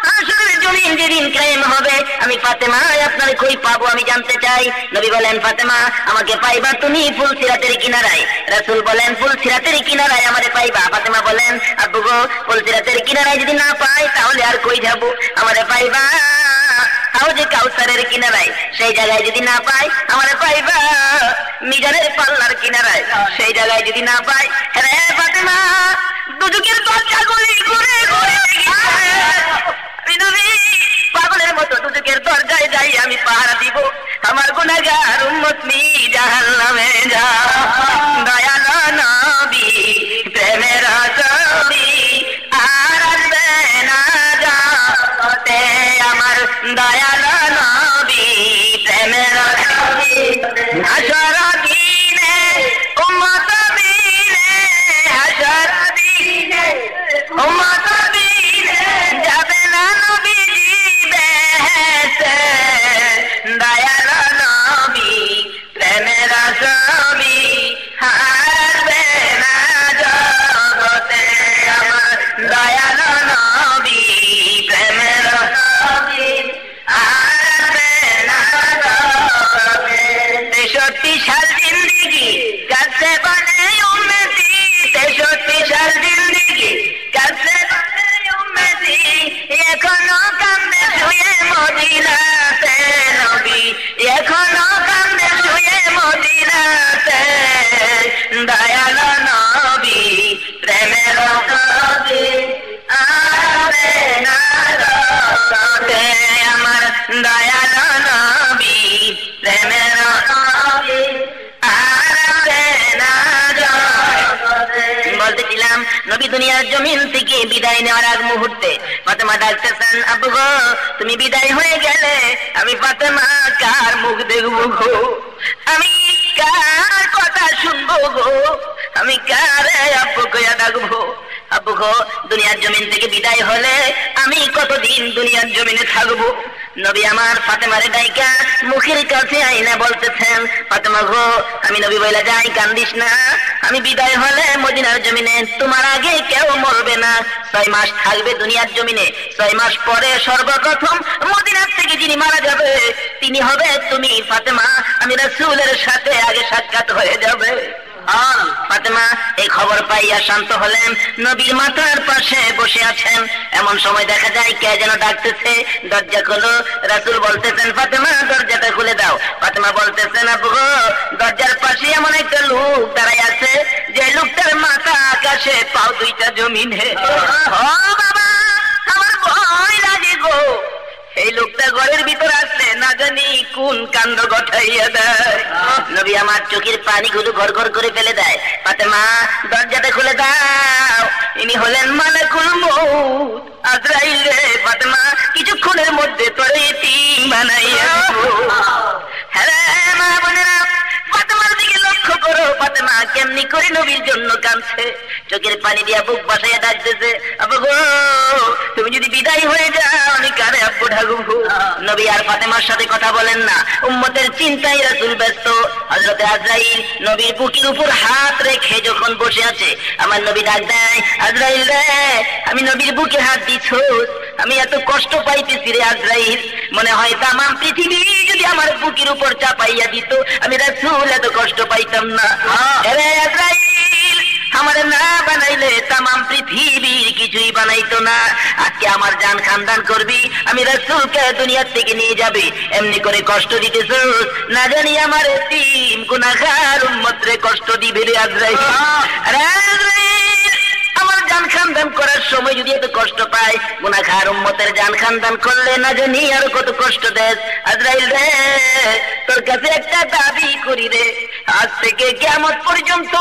হাসরের জমিন যেদিন কায়েম হবে আমি ফাতেমা আপনারে কই পাবো আমি জানতে চাই। নবী বলেন, ফাতেমা আমাকে পাইবা তুমি ফুলসিরাতের কিনারায়। রাসূল বলেন, ফুলসিরাতের কিনারায় আমারে পাইবা। ফাতেমা বলেন, আব্বু গো ফুলসিরাতের কিনারায় যদি না পাই তাহলে আর কই যাবো? আমারে পাইবা হাউজে কাউসারের কিনারায়, সেই জায়গায় যদি না পাই আমারে পাইবা মিজানের পাল্লার কিনারায়, সেই জায়গায় যদি না পাই রে ফাতেমা দুজকের দরজাগুলি ঘুরে ঘুরে পাগলের মতো দুজকের দরজায় যাই আমি পাহারা দিব। আমার গুনাহগার উম্মত নি জাহান্নামে যা। দয়াল নবী প্রেমের ছবি আর আসবে না যাতে, আমার দয়াল নবী প্রেমের ছবি হাসর দিনে উম্মত দিনে, হাসর দিনে উম্মত দিনে যাবে না নবীজি বেহেশতে। দয়াল নবী প্রেমের ছবি হাসবে না জগতে, আমার দয়াল নবী প্রেমের ছবি হাসবে না জগতে। 63 সাল জিন্দেগি কাছে বনে উম্মতি, 63 সাল জিন্দেগি কাছে বনে উম্মতি, এখনো কান্দে শুয়ে মদিনাতে নবী, এখনো কান্দে শুয়ে মদিনাতে। দয়াল নবী প্রেমের ছবি আসবে না জগতে, আমার দয়াল নবী প্রেমের ছবি আসবে না জগতে। বলতেছিলাম নবী দুনিয়ার জমিন থেকে বিদায় নেওয়ার আগ মুহূর্তে ফাতেমা ডাকতেছেন, আব্বু গো তুমি বিদায় হয়ে গেলে আমি ফাতেমা কার মুখ দেখবো গো? আমি কার কথা শুনবো আব্বু গো, আমি কারে আব্বু কইয়া ডাকবো? আব্বু গো, দুনিয়ার জমিন থেকে বিদায় হলে আমি কতদিন দুনিয়ার জমিনে থাকবো? নবী আমার ফাতেমারে ডাইকা মুখের কাছে আইনা বলতেছেন, ফাতেমা গো, আমি নবী বইলা যাই, কান্দিস না। আমি বিদায় হলে মদিনার জমিনে তোমার আগে কেউ মরবে না। 6 মাস থাকবে দুনিয়ার জমিনে। 6 মাস পরে সর্বপ্রথম মদিনার থেকে যিনি মারা যাবে তিনি হবে তুমি ফাতেমা। আমি রাসূলের সাথে আগে সাক্ষাৎ হয়ে যাবে। ফাতেমা এই খবর পাইয়া শান্ত হলেন, নবীর মাথার পাশে বসে আছেন। এমন সময় দেখা যায় কে যেন ডাকতেছে, দরজা খোলো। রাসূল বলতেছেন, ফাতেমা দরজাটা খুলে দাও। ফাতেমা বলতেছেন, আব্বু গো, দরজার পাশে এমন একটা লোক দাঁড়ায় আছে যে লোকটার মাথা আকাশে, পাও দুইটা জমিনে। ও বাবা, আমার ভয় লাগে গো, এই লোকটা ঘরের ভিতর আসলে না জানি কোন কাণ্ড ঘটাইয়া দেয়। নবী আমার চোখের পানিগুলো ঘর ঘর করে ফেলে দেয়। ফাতেমা দরজাটা খুলে দাও, ইনি হলেন মালাকুল মউত, আজরাইল রে। ফাতেমা কিছুক্ষণের মধ্যে তোরে এতিম বানাইয়া দেব। হ্যাঁ মা বোনেরা, ফাতেমার দিকে লক্ষ্য করো। ফাতেমা কেমনি করে নবীর জন্য কাঁদছে, চোখের পানি দিয়া বুক বাসাইয়া ডাকতেছে, আব্বু গো, তুমি যদি বিদায় হয়ে যাও আমি কারে আব্বু ডাকবো? নবী আর ফাতেমার সাথে কথা বলেন না, উম্মতের চিন্তায় রাসূল ব্যস্ত। হযরতে আজরাইল নবীর বুকের উপর হাত রেখে যখন বসে আছে, আমার নবী ডাক দেয়, আজরাইল রে, আমি নবীর বুকে হাত দিছো, আমি এত কষ্ট পাইতেছি রে আজরাইল, মনে হয় তামাম পৃথিবী যদি আমার বুকের উপর চাপাইয়া দিত আমি রাসূল এত কষ্ট পাইতাম না। রে আজরাইল, আমার না বানাইলে তামাম পৃথিবীর কিছুই বানাইতো না। আজকে আমার জান খানদান করবি, আমি রাসূলকে দুনিয়া থেকে নিয়ে যাবি, এমনি করে কষ্ট দিতেছস, না জানি আমার এতিম গুনাহগার উম্মতরে কষ্ট দিবি রে আজরাইল। আরে আজরাইল, আমার জান খানদান করার সময় যদি এত কষ্ট পায়, গুনাহগার উম্মতের জান খানদান করলে না জানি আর কত কষ্ট দেস। আজরাইল রে, তোর কাছে একটা দাবি করি রে, আজ থেকে কিয়ামত পর্যন্ত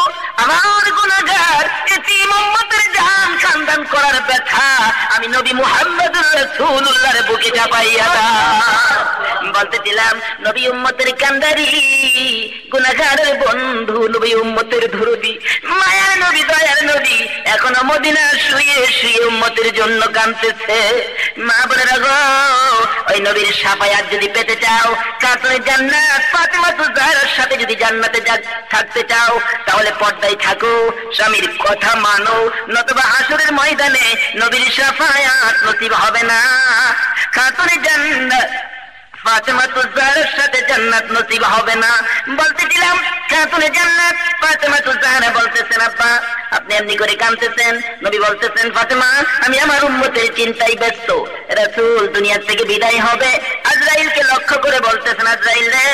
আমার গুনাহগার এতিম উম্মতের জান খানদান করার ব্যথা আমি নবী মুহাম্মদুর রাসূলুল্লাহর বুকে চাপাইয়া দাও। বলতেছিলাম নবী উম্মতের কান্দারি, গুনাহগারের বন্ধু, নবী উম্মতের ধরবি, মায়ার নবী, দয়ার নবী এখনো মদিনা শুয়ে শুয়ে উম্মতের জন্য কাঁদতেছে। মা বোনেরা গো, ওই নবীর শাফায়াত যদি পেতে চাও, কাতরে জান্নাত ফাতেমা তুজাহরার সাথে যদি জান্নাতে থাকতে চাও, তাহলে পর্দায় থাকো, স্বামীর কথা মানো, নতুবা হাসরের ময়দানে নবীর শাফায়াত নসিব হবে না। কাতরে জান্নাত ফাতেমা তুজাহরার সাথে জান্নাত নসিব হবে না। বলতেছিলাম খাতুনে জান্নাত ফাতেমা তুজাহরা বলতেছেন, আব্বা আপনি এমনি করে কাঁদতেছেন। নবী বলতেছেন, ফাতেমা আমি আমার উম্মতের চিন্তায় ব্যস্ত, রাসূল দুনিয়া থেকে বিদায় হবে। আজরাইলকে লক্ষ্য করে বলতেছেন, আজরাইল রে,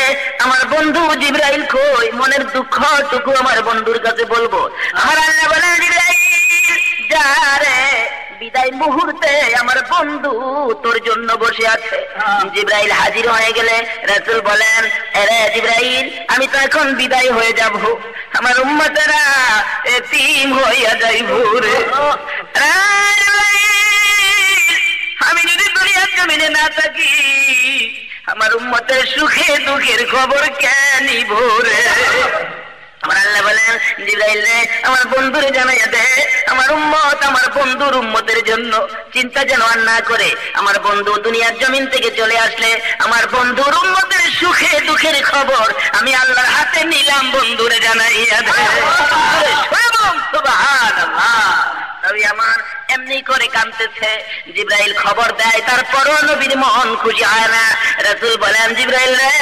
আমার বন্ধু জিবরাইল কই? মনের দুঃখটুকু আমার বন্ধুর কাছে বলবো। আমার আল্লাহ বলেন, জিবরাইল যা রে, বিদায় মুহূর্তে আমার বন্ধু তোর জন্য বসে আছে। জিবরাইল হাজির হয়ে গেলে রাসূল বলেন, আরে জিবরাইল, আমি তো এখন বিদায় হয়ে যাব, আমার উম্মতেরা এতিম হইয়া যাইব রে। আমি যদি দুনিয়ার জমিনে না থাকি, আমার উম্মতের সুখে দুঃখের খবর কে নিব রে? আমার আল্লাহ বলেন, জিবরাইল রে, আমার বন্ধুরে জানাইয়া দে, আমার উম্মত আমার বন্ধুর উম্মতের জন্য চিন্তা যেন আর না করে। আমার বন্ধু দুনিয়ার জমিন থেকে চলে আসলে আমার বন্ধুর উম্মতের সুখে দুঃখের খবর আমি আল্লাহর হাতে নিলাম, বন্ধুরে জানাইয়া দে। সুবহানাল্লাহ। নবী আমার এমনি করে কাঁদতেছে, জিবরাইল খবর দেয়, তারপরও নবীর মন খুশি হয় না। রাসূল বলেন, জিবরাইল রে,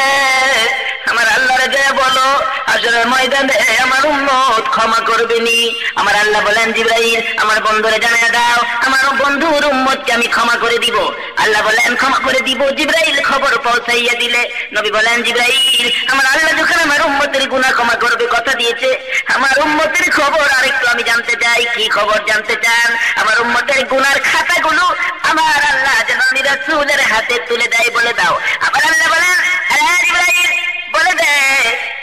আমার আল্লাহরে গিয়ে বলো হাসরের ময়দানে আমার উম্মত ক্ষমা করবে নি। আমার আল্লাহ বলেন, জিবরাইল আমার বন্ধুরে জানিয়ে দাও, আমার বন্ধুর উম্মতকে আমি ক্ষমা করে দিব। আল্লাহ বলেন, ক্ষমা করে দিব। জিবরাইল খবর পৌঁছাইয়া দিলে নবী বলেন, জিবরাইল আমার আল্লাহ যখন আমার উম্মতের গুনাহ ক্ষমা করবে কথা দিয়েছে, আমার উম্মতের খবর আরেকটু আমি জানতে চাই। কি খবর জানতে চান? আমার উম্মতের গুনার খাতাগুলো আমার আল্লাহ যেন আমি রাসূলের হাতে তুলে দেয়, বলে দাও। আমার আল্লাহ বলেন, আরে জিবরাইল বলে দে,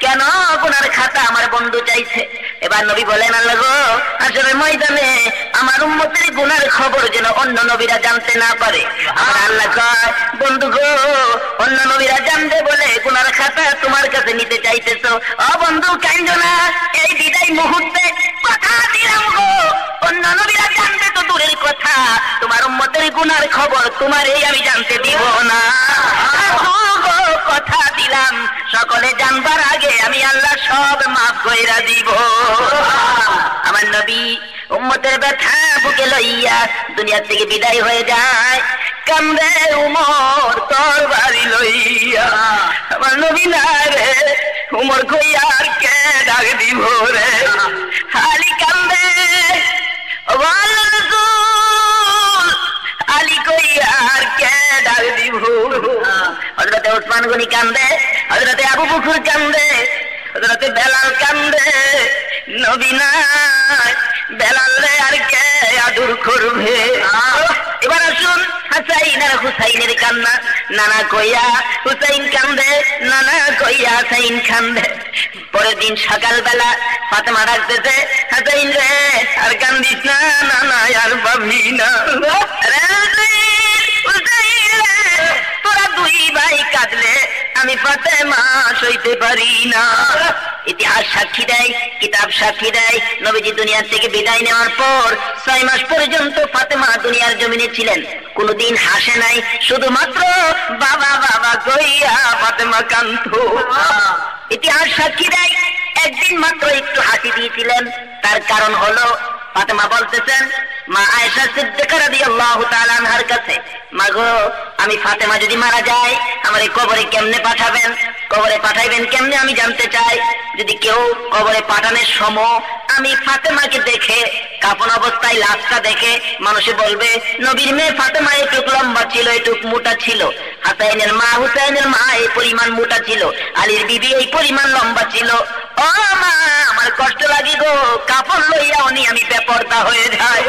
কেন গুনার খাতা আমার বন্ধু চাইছে? এবার নবী বলেন, আল্লাহ গো, আসলে ময়দানে আমার উম্মতের গুনার খবর যেন অন্য নবীরা জানতে না পারে। আমার আল্লাহ কয়, বন্ধু গো, অন্য নবীরা জানবে বলে বলে গুনার খাতা তোমার কাছে নিতে চাইতেছো। ও বন্ধু কাইন্দো না, এই বিদায় মুহূর্তে কথা দিলাম গো, অন্য নবীরা জানতে তো দূরের কথা, তোমার উম্মতের গুনার খবর তোমার এই আমি জানতে দিব না। কথা দিলাম সকলে জানবার আগে আমি আল্লাহ সব মাফ কইরা দিব। আমার নবী উম্মতের ব্যথা বুকে লইয়া দুনিয়া থেকে বিদায় হয়ে যায়, কান্দে উমর তরবারি লইয়া। আমার নবী না রে, উমর কইয়া আর কে ডাক দিব রে, আলী কান্দে আলী কইয়া আর কে ডাক দিব। হযরতে ওসমান গনি কান্দে, হযরতে আবু বকর কান্দে, হযরতে বেলাল কান্দে। নবী নাই, বেলাল রে আর কে আদর করবে। এবার আসুন হাসাইন আর হুসাইনের কান্না। নানা কইয়া হুসাইন কান্দে, নানা কইয়া হাসাইন কান্দে। পরের দিন সকালবেলা ফাতেমা ডাকতেছে, হাসাইন রে আর কান্দিস না, নানা আর পাবি না। তোরা দুই ভাই কাঁদলে আমি ফাতেমা সইতে পারি না। ইতিহাস সাক্ষী দেয়, কিতাব সাক্ষী দেয়, নবীজি দুনিয়া থেকে বিদায় নেওয়ার পর 6 মাস পর্যন্ত ফাতেমা দুনিয়ার জমিনে ছিলেন, কোনদিন হাসে নাই, শুধুমাত্র বাবা বাবা কইয়া ফাতেমা কাঁদতো। ইতিহাস সাক্ষী দেয় একদিন মাত্র একটু হাসি দিয়েছিলেন, তার কারণ হলো ফাতেমা বলতেছেন মা আয়েশা সিদ্দিকা রাদিয়াল্লাহু তাআলা আনহার কাছে, মা গো আমি ফাতেমা যদি মারা যায় আমার এই কবরে কেমনে পাঠাবেন, কবরে পাঠাইবেন কেমনে আমি জানতে চাই। যদি কেউ কবরে পাঠানোর সময় আমি ফাতেমাকে দেখে কাফন অবস্থায় লাশটা দেখে মানুষে বলবে নবীর মেয়ে ফাতেমা একটু লম্বা ছিল, একটু মোটা ছিল, হাসাইনের মা হুসাইনের মা এই পরিমাণ মোটা ছিল, আলীর বিবি এই পরিমাণ লম্বা ছিল। ও মা আমার কষ্ট লাগি গো, কাপড় লইয়া উনি আমি বেপরদা হয়ে যাই।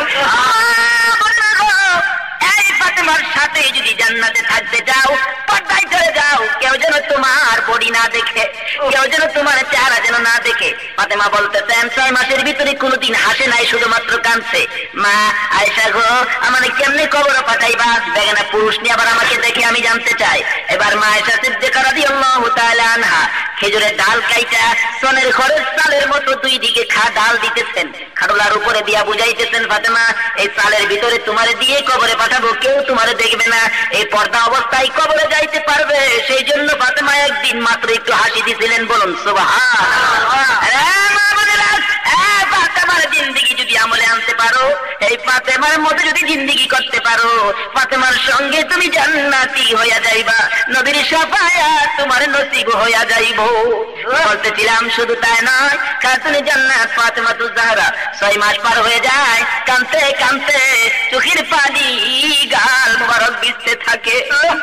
এই ফাতেমার সাথে যদি জান্নাতে থাকতে যাও পর্দায় চলে যাও, কেউ যেন তোমার বডি না দেখে, কেউ যেন তোমার চেহারা যেন না দেখে। ফাতেমা বলতেছেন 6 মাসের ভিতরে কোনদিন হাসে নাই, শুধুমাত্র কাঁদছে। মা আয়েশা গো আমার কেমনে কবর পাঠাইবা, বেগানা পুরুষ নিয়ে আবার আমাকে দেখে আমি জানতে চাই। এবার মা আয়েশা সিদ্দিকা রাদিয়াল্লাহু তাআলা আনহা খেজুরের ডাল কাইটা সোনের ঘরের চালের মতো দুই দিকে ডাল দিতেছেন, খাড়লার উপরে দিয়া বুঝাইতেছেন ফাতেমা এই চালের ভিতরে তোমারে দিয়ে কবরে পাঠাবো, কেউ তোমারে দেখবে না, এই পর্দা অবস্থায় কবরে যাইতে পারবে। সেই জন্য ফাতেমা একদিন মাত্র একটু হাসি দিয়েছিলেন, বলুন সুবহানাল্লাহ। ফাতেমার জিন্দেগি যদি আমলে আনতে পারো, এই ফাতেমার মতো যদি জিন্দেগি করতে পারো, ফাতেমার সঙ্গে তুমি জান্নাতি হইয়া যাইবা, নবীর শাফায়াত তোমার নসিব হইয়া যাইব। বলতেছিলাম শুধু তাই নয়, খাতুনে জান্নাত ফাতেমাতুজ জাহরা 6 মাস পার হয়ে যায়, কাঁদতে কাঁদতে চোখের পানি গাল মুবারক ভিজতে থাকে।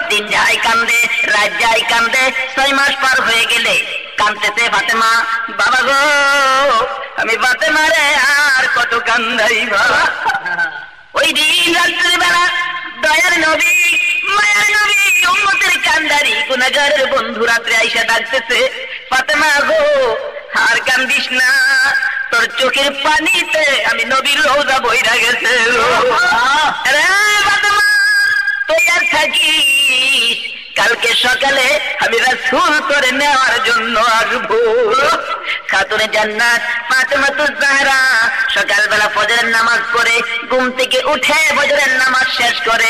দিন যায় কান্দে, রাত যায় কান্দে, 6 মাস পার হয়ে গেলে কাঁদতেছে ফাতেমা, বাবা গো আমি ফাতেমারে আর কত কান্দাইবা। ওই দিন রাত্রের বেলা দয়ার নবী মায়ার নবী উম্মতের কান্দারি গুনাহগারের বন্ধু রাত্রে আইসা ডাকতেছে, ফাতেমা গো আর কান্দিস না, তোর চোখের পানিতে আমি নবীর রওজা বইরা গেছে। আরে ফাতেমা তুই আর থাকিস, কালকে সকালে আমি রাসূল করে নেওয়ার জন্য আসবো। খাতুনে জান্নাত ফাতেমাতুজ জাহরা সকালবেলা ফজরের নামাজ পড়ে ঘুম থেকে উঠে ফজরের নামাজ শেষ করে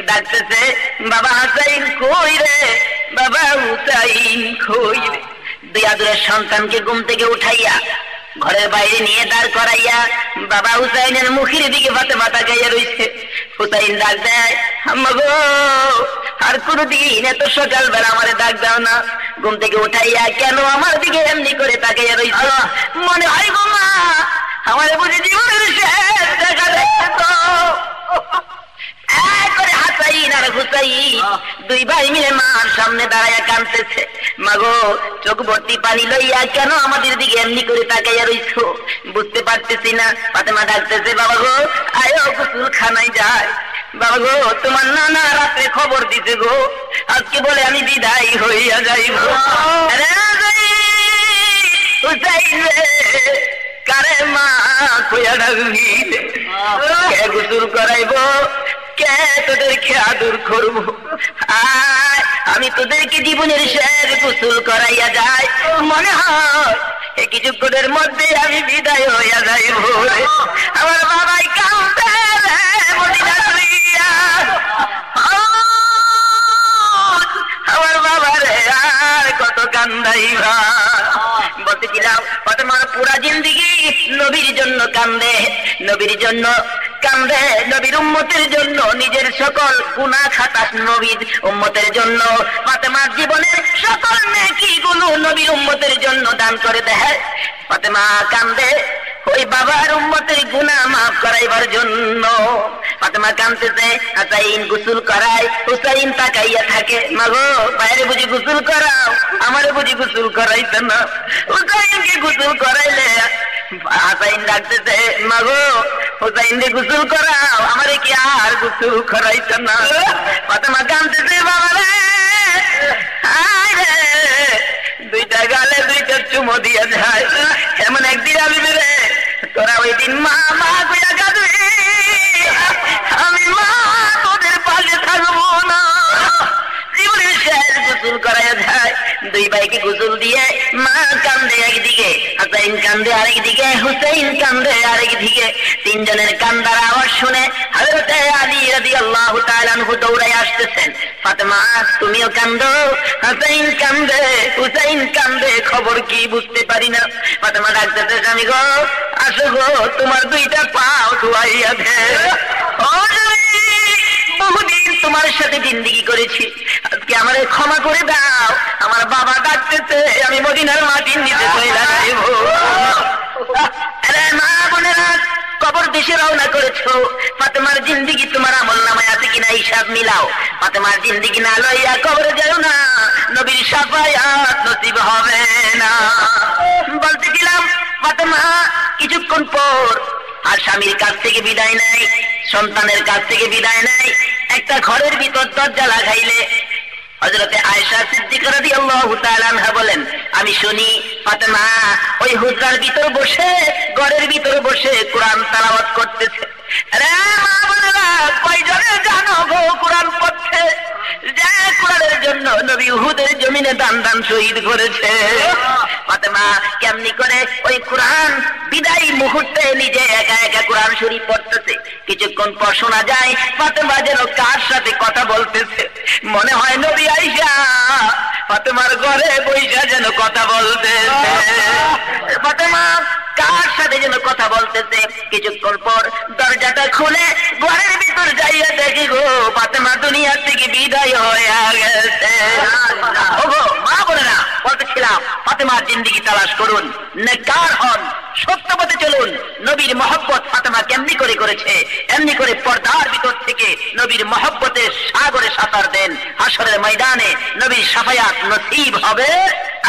ডাকতেছে, বাবা হাসাইন কই রে, বাবা হুসাইন কই রে। দুই আদরের সন্তানকে ঘুম থেকে উঠাইয়া ঘরের বাইরে নিয়ে দাঁড় করাইয়া বাবা হুসাইনের মুখের দিকে ফাতেমা তাকাইয়া রইছে। হুসাইন ডাক দেয়, আম্মা গো আর কোনদিন এত সকালবেলা আমারে ডাক দাও না, ঘুম থেকে উঠাইয়া কেন আমার দিকে এমনি করে তাকাইয়া রইছে? মনে হয় গো মা আমার বুঝি জীবনের শেষ দেখা দেখছে তো। করে হাসাইন আর হুসাইন দুই ভাই মিলে মার সামনে দাঁড়াইয়া কাঁদতেছে, মাগো চোখ ভর্তি পানি লইয়া কেন আমাদের দিকে এমনি করে তাকাইয়া রইছো, বুঝতে পারতেছি না। ফাতেমা ডাকতেছে, বাবা গো আয়ো গোসল খানায় যায়, বাবা গো তোমার নানা রাত্রে খবর দিতে গো, আজকে বলে আমি বিদায় হইয়া যাইব। হুসাইন কারে মা কইয়া ডাকবি, কে গোসল করাইব, কে তোদের খেয়া দূর করবো, আমি তোদেরকে জীবনের শেষ গোসল করাইয়া যাই, মনে হয় এই কিছুক্ষণের মধ্যে আমি বিদায় হইয়া যাইব। আমার বাবাই কাঁদতে মদিনা লইয়া, আমার বাবারে আর কত কান্দাইবা। বলতেছিলাম ফাতেমার পুরা জিন্দেগি নবীর জন্য কান্দে, নবীর জন্য কান্দে, নবীর উম্মতের জন্য নিজের সকল গুনাহ খাতা নবীর উম্মতের জন্য ফাতেমার জীবনের সকল নেকিগুলো নবীর উম্মতের জন্য দান করে দেয়। ফাতেমা কান্দে ওই বাবার উম্মতের গুনাহ মাফ করাইবার জন্য। ফাতেমা কাঁদতেছে, হুসাইন গোসল করায়, হুসাইন তাকাইয়া থাকে, মাগো বাইরে বুঝি গোসল করাও, আমারে বুঝি গোসল করাইতে না। হুসাইনকে গোসল করাইলে হুসাইন ডাকতেছে, মাগো হুসাইনকে গোসল করাও, আমারে কি আর গোসল করাইতে না। ফাতেমা কাঁদতেছে, বাবা রে দুইটা গালে দুইটা চুমো দিয়া যায়, এমন একদিন আমি রে তোরা ওই দিন মা মা কইয়া কাঁদবি, আমি মা তোদের পাশে থাকবো না। জীবনের শেষ গোসল করাইয়া যায়, দুই ভাইকে গোসল দিয়ে মা কান্দে একদিকে, হুসাইন কান্দে আরেকদিকে, হুসাইন কান্দে আরেকদিকে। তিনজনের কান্দার আওয়াজ শুনে হযরত আলী রাদিয়াল্লাহু তাআলা আনহু দৌড়ায় আসতেছেন। ফাতেমা তুমিও কান্দো, হুসাইন কান্দে, হুসাইন কান্দে, খবর কি বুঝতে পারি না। ফাতেমা ডাকতেছে, স্বামী গো আসো গো, তোমার দুইটা পাও ধোয়াইয়া দে। বহুদিন তোমার সাথে জিন্দেগি করেছি, আজকে আমারে ক্ষমা করে দাও। আমার বাবা ডাকতেছে, আমি মদিনার মাটির নিচে চলে যাইব। আরে মা বোনেরা, কবর দেশে রওনা করেছো, ফাতেমার জিন্দেগি তোমার আমলনামায় আছে কিনা হিসাব মিলাও। ফাতেমার জিন্দেগি না লইয়া কবরে যাও না, নবীর শাফায়াত নসিব হবে না। বলতেছিলাম ফাতেমা কিছুক্ষণ পর আর স্বামীর কাছ থেকে বিদায় নেয়, সন্তানের কাছ থেকে বিদায় নেয়, একটা ঘরের ভিতর দরজা লাগাইলে হযরতে আয়েশা সিদ্দিকা রাদিয়াল্লাহু তাআলা আনহা বলেন, আমি শুনি ফাতেমা ওই হুজরার ভিতর বসে, ঘরের ভিতর বসে কোরআন তেলাওয়াত করতেছে। আরে মা বোনেরা, কয়জনে জানো গো কোরআন পড়ছে? যে কোরআনের জন্য নবী উহুদের জমিনে দান দান শহীদ করেছে। ফাতেমা কেমনি করে ওই কোরআন বিদায়ী মুহূর্তে নিজে একা একা কোরআন শরীফ পড়তেছে। কিছুক্ষণ পর শোনা যায় ফাতেমা যেন কার সাথে কথা বলতেছে, মনে হয় নবী আয়েশা ফাতেমার ঘরে বইসা যেন কথা বলতেছে। ফাতেমা কার সাথে যেন কথা বলতেছে। কিছুক্ষণ পর দরজাটা খুলে ঘরের ভিতর যাইয়া দেখি গো ফাতেমা দুনিয়া থেকে বিদায় হয়ে গেছে। ওগো মা বোনেরা, বলতেছিলাম ফাতেমার জিন্দেগি তালাশ করুন, নেককার হন, সত্য পথে চলুন। নবীর মহব্বত ফাতেমা কেমনি করে করেছে, এমনি করে পর্দার ভিতর থেকে নবীর মহব্বতের সাগরে সাঁতার দেন। হাসরের ময়দানে নবীর শাফায়াত নসিব হবে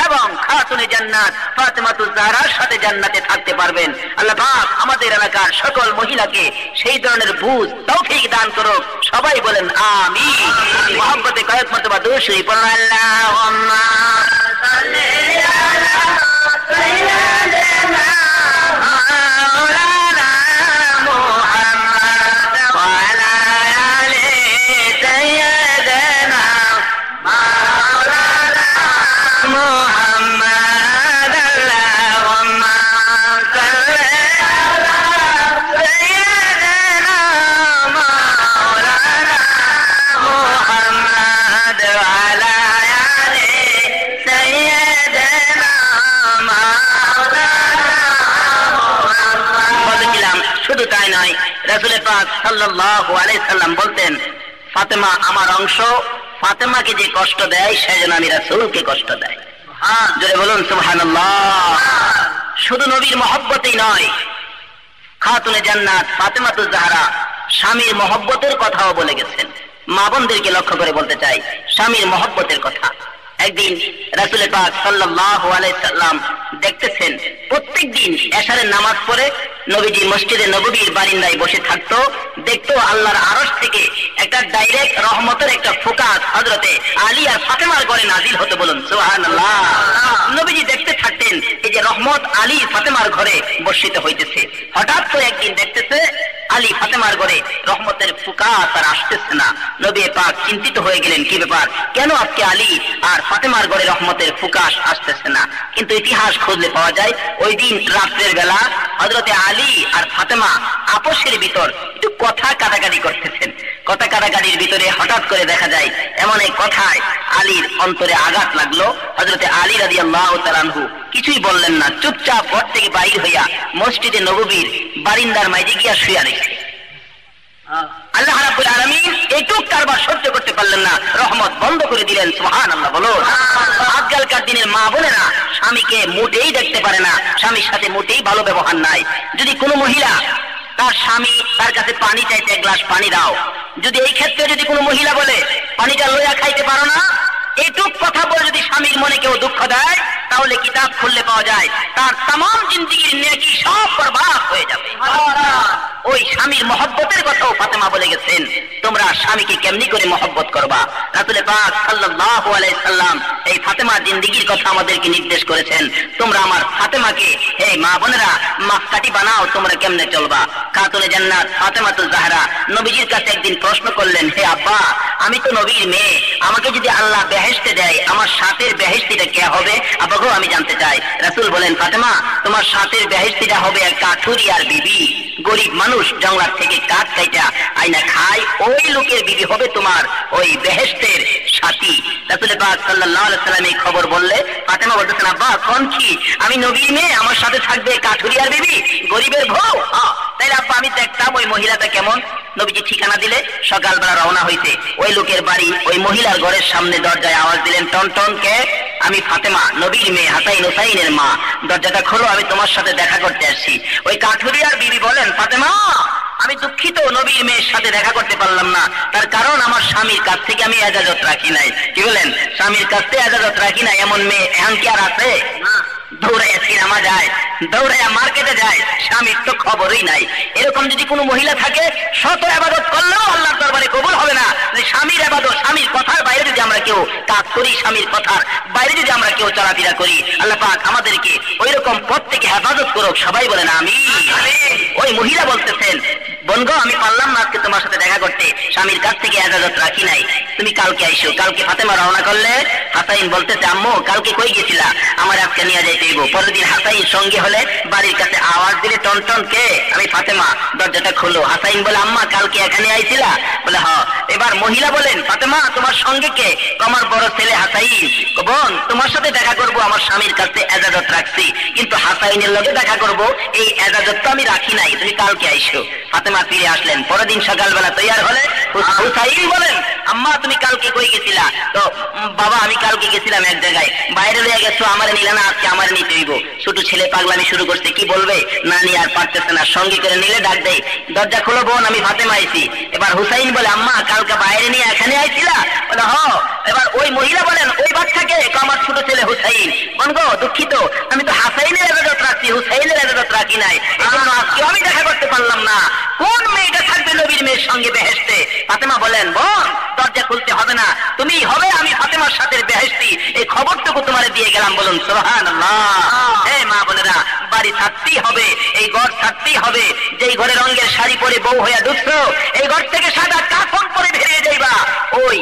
এবং খাতুনে জান্নাত ফাতেমাতুজ জাহরার সাথে জান্নাতে থাকতে পারবেন। আল্লাহ পাক আমাদের এলাকার সকল মহিলাকে সেই ধরনের বুঝ তৌফিক দান করুক। সবাই বলেন আমিন। মহব্বতে কয়েক মর্তবা দুরূদ শরীফ পড়ুন। আল্লাহুম্মা সাল্লি আলা সাইয়্যিদিনা মাওলানা মুহাম্মদ ওয়া আলা আলি সাইয়্যিদিনা মাওলানা মুহাম্মদ। আল্লাহুম্মা সাল্লি আলা সাইয়্যিদিনা মাওলানা মুহাম্মদ ওয়া আলা আলি সাইয়্যিদিনা মাওলানা মুহাম্মদ। বলছিলাম শুধু তাই নয়, রাসূল পাক সাল্লাল্লাহু আলাইহি সাল্লাম বলতেন, ফাতেমা আমার অংশ, ফাতেমাকে যে কষ্ট দেয় সে যেন আমি রাসূলকে কষ্ট দেয়। জোরে বলুন সুবহানাল্লাহ। শুধু নবীর মহব্বতেই নয়, খাতুনে জান্নাত ফাতেমাতুজ জাহরা স্বামীর মহব্বতের কথাও বলে গেছেন। মা বোনদেরকে লক্ষ্য করে বলতে চাই স্বামীর মহব্বতের কথা। একদিন রাসূল পাক সাল্লাল্লাহু আলাইহি সাল্লাম দেখতেছেন প্রত্যেকদিন এশারের নামাজ পড়ে নবীজি মসজিদে নববীর বারিন্দায় বসে থাকতো, দেখতো আল্লাহর আরশ থেকে একটা ডাইরেক্ট রহমতের একটা ফোকাস হযরতে আলী আর ফাতেমার ঘরে নাজিল হতো। বলুন সুবহানাল্লাহ। নবীজি দেখতে থাকতেন এই যে রহমত আলী ফাতেমার ঘরে বর্ষিত হইতেছে। হঠাৎ করে একদিন দেখতেছে আলী ফাতেমার ঘরে রহমতের ফোকাস আর আসতেছে না। নবী পাক চিন্তিত হয়ে গেলেন, কি ব্যাপার, কেন আজকে আলী আর ফাতেমার ঘরে রহমতের ফোকাস আসতেছে না? কিন্তু ইতিহাস খুঁজলে পাওয়া যায় ওই দিন রাত্রের বেলা হযরতে আলী আর ফাতেমা আপোষের ভিতর একটু কথা কাটাকাটি করতেছেন। কথা কাটাকাটির ভিতরে হঠাৎ করে দেখা যায় এমন এক কথায় আলীর অন্তরে আঘাত লাগলো। হযরতে আলী রাদিয়াল্লাহু তাআলা আনহু কিছুই বললেন না, চুপচাপ ঘর থেকে বাইর হইয়া মসজিদে নববীর বারিন্দার মাঝে গিয়া শুয়ে রইলেন। আল্লাহ রাব্বুল আলামিন এইটুক কারবার সহ্য করতে পারলেন না, রহমত বন্ধ করে দিলেন। সুবহানাল্লাহ বলুন। আজকালকার দিনের মা বোনেরা স্বামীকে মোটেই দেখতে পারে না, স্বামীর সাথে মোটেই ভালো ব্যবহার নাই। যদি কোনো মহিলা তার স্বামী তার কাছে পানি চাইতে এক গ্লাস পানি দাও, যদি এই ক্ষেত্রে যদি কোনো মহিলা বলে পানিটা লইয়া খাইতে পারো না, এইটুক কথা বলে যদি স্বামীর মনে কেউ দুঃখ দেয়, তাহলে কিতাব খুললে পাওয়া যায় তার তামাম জিন্দেগীর নেকি সব বরবাদ হয়ে যাবে। ওই স্বামীর মহব্বতের কথাও ফাতেমা বলে গেছেন, তোমরা স্বামীকে কেমনি করে মহব্বত করবা। রাসূল পাক সাল্লাল্লাহু আলাইহি সাল্লাম এই ফাতেমার জিন্দেগীর কথা আমাদেরকে নির্দেশ করেছেন, তোমরা আমার ফাতেমাকে হে মা বোনেরা মাপকাঠি বানাও, তোমরা কেমনে চলবা। খাতুনে জান্নাত ফাতেমাতুজ জাহরা নবীজির কাছে একদিন প্রশ্ন করলেন, হে আব্বা, আমি তো নবীর মেয়ে, আমাকে যদি আল্লাহ বেহেশতে দেয় আমার সাথের বেহেশতিটা কে হবে? আব্বা গো, আমি জানতে চাই। রাসূল বলেন, ফাতেমা, তোমার সাথের বেহেশতিটা হবে এক কাঠুরিয়ার বিবি, গরিব মানুষ জঙ্গলার থেকে কাঠ কাইটা আইনা খায়, ওই লোকের বিবি হবে তোমার ওই বেহেশতের সাথী। রাসূল পাক সাল্লাল্লাহু আলাইহি সাল্লাম এই খবর বললে ফাতেমা বলতেছেন, আব্বা কোন কি, আমি নবীর মেয়ে, আমার সাথে থাকবে কাঠুরিয়ার বিবি, গরিবের বউ? তাইলে আব্বা আমি দেখতাম ওই মহিলাটা কেমন। নবীজি ঠিকানা দিলে সকালবেলা রওনা হইতে ওই লোকের বাড়ি ওই মহিলার ঘরের সামনে দরজায় আওয়াজ দিলেন, টন টন কে? আমি ফাতেমা, নবীর মেয়ে, হাসাইন হুসাইনের মা, দরজাটা খোলো, আমি তোমার সাথে দেখা করতে আসছি। ওই কাঠুরিয়ার বিবি বলেন, ফাতেমা আমি দুঃখিত, নবীর মেয়ের সাথে দেখা করতে পারলাম না, তার কারণ আমার স্বামীর কাছ থেকে আমি এজাজত রাখি নাই। কি বলেন? স্বামীর কাছ থেকে এজাজত রাখি নাই, এমন মেয়ে এখন কি আর আছে? দৌড়াইয়া সিনেমা যায়, দৌড়াইয়া মার্কেটে যায়, স্বামীর তো খবরই নাই। এরকম যদি কোনো মহিলা থাকে, শত ইবাদত করলেও আল্লাহর দরবারে কবুল হবে না। স্বামীর ইবাদত, স্বামীর কথার বাইরে যদি আমরা কেউ কাজ করি, স্বামীর কথার বাইরে যদি আমরা কেউ চলাফেরা করি, আল্লাহ পাক আমাদেরকে ওই রকম পথ থেকে হেফাজত করুক। সবাই বলেন আমিন। ওই মহিলা বলতেছেন, বনগো আমি পারলাম না আজকে তোমার সাথে দেখা করতে, স্বামীর কাছ থেকে এজাজত রাখি নাই, তুমি কালকে আইসো। কালকে ফাতেমা রওনা করলে হাসাইন বলতেছে, আম্মু কালকে কই গেছিলা, আমার আজকে নিয়ে যাইতে হইব। পরের দিন হাসাইন সঙ্গে হলে বাড়ির কাছে আওয়াজ দিলে, টন টন কে? আমি ফাতেমা, দরজাটা খুলো। হাসাইন বলে, আম্মা কালকে এখানে আইছিলা? বলে হ। এবার মহিলা বলেন, ফাতেমা তোমার সঙ্গে কে? আমার বড় ছেলে হাসাইন। বোন তোমার সাথে দেখা করবো, আমার স্বামীর কাছে এজাজত রাখছি, কিন্তু হাসাইনের লগে দেখা করবো এই এজাজত তো আমি রাখি নাই, তুমি কালকে আইসো। ফাতেমা ফিরে আসলেন। পরের দিন সকালবেলা তৈয়ার হলে হুসাইন বলেন, আম্মা তুমি কালকে কই গেছিলা? তো বাবা আমি কালকে গেছিলাম এক জায়গায়, বাইরে লইয়া গেছো, আমার নিলে না, আজকে আমার নিতে হইব। ছোট ছেলে পাগলামি শুরু করছে, কি বলবে, নানি আর পারতেছে না, সঙ্গে করে নিলে ডাক দেয়, দরজা খোলো বোন, আমি ফাতেমা আইছি। এবার হুসাইন বলে, আম্মা কালকে বাইরে নিয়ে এখানে আইছিলা? বলে হ। এবার ওই মহিলা বলেন, ওই বাচ্চাকে? আমার ছোট ছেলে হুসাইন। বলবো দুঃখিত, আমি তো হাসাইনের এজাজত রাখছি, হুসাইনের এজাজত রাখি নাই, এজন্য আজকে আমি দেখা করতে পারলাম না। কোন মেয়েটা থাকবে নবীর মেয়ের সঙ্গে বেহেশতে? ফাতেমা বলেন, বোন দরজা খুলতে হবে না, তুমি হবে আমি ফাতেমার সাথে বেহেশতি, এই খবরটুকু তোমার দিয়ে গেলাম। বলুন সুবহানাল্লাহ। হে মা বোনেরা, বাড়ি ছাড়তেই হবে, এই ঘর ছাড়তেই হবে। যেই ঘরে রঙের শাড়ি পরে বউ হইয়া ঢুকছো, এই ঘর থেকে সাদা কাফন পরে বেরিয়ে যাইবা। ওই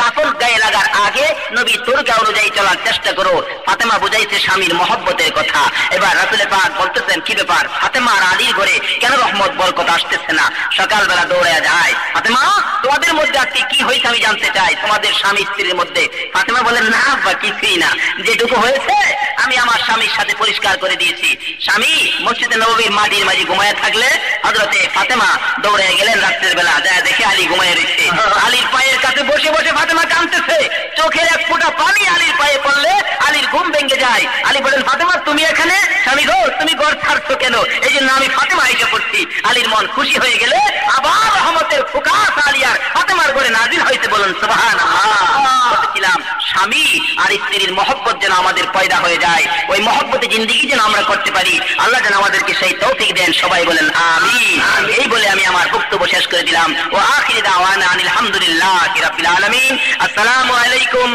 কাফন গায়ে লাগার আগে নবী তরকা অনুযায়ী চলার চেষ্টা করো। ফাতেমা বুঝাইছে স্বামীর মহব্বতের কথা। এবার রাসূল পাক বলতেছেন, কি ব্যাপার, ফাতেমা আর আলীর ঘরে কেন রহমত বরকত আসতেছে না? সকালবেলা দৌড়ে যায়, ফাতেমা তোমাদের মধ্যে আজকে কি হয়েছে আমি জানতে চাই, তোমাদের স্বামী স্ত্রীর মধ্যে। ফাতেমা বলেন, না বা কিছুই না, যেটুকু হয়েছে আমি আমার স্বামীর সাথে পরিষ্কার করে দিয়েছি। স্বামী মসজিদে নববীর মাটির মাঝে ঘুমায় থাকলে হযরতে ফাতেমা দৌড়ে গেলেন রাত্রের বেলা, যায় দেখে আলী ঘুমায় রয়েছে। আলীর পায়ের কাছে বসে বসে ফাতেমা কাঁদতেছে, চোখের এক ফোঁটা পানি আলীর পায়ে পড়লে আলীর ঘুম ভেঙে যায়। আলী বলেন, ফাতেমা তুমি এখানে? স্বামী গো তুমি ঘর ছাড়ছো কেন? এই জন্য আমি ফাতেমা এসে পড়ছি। আলীর মন খুশি হয়ে গেলে আবার রহমতের ফোকাস আলিয়ার ফাতেমার ঘরে নাজিল হইতে। বলুন সুবহানাল্লাহ। বলতেছিলাম স্বামী আর স্ত্রীর মহব্বত যেন আমাদের পয়দা হয়ে যায়, ওই মহব্বতে জিন্দেগি যেন আমরা করতে পারি, আল্লাহ যেন আমাদেরকে সেই তৌফিক দেন। সবাই বলেন আমিন। এই বলে আমি আমার বক্তব্য শেষ করে দিলাম। ওয়া আখিরু দাওয়ানা আনিল হামদুলিল্লাহি রাব্বিল আলামিন। আসসালামু আলাইকুম।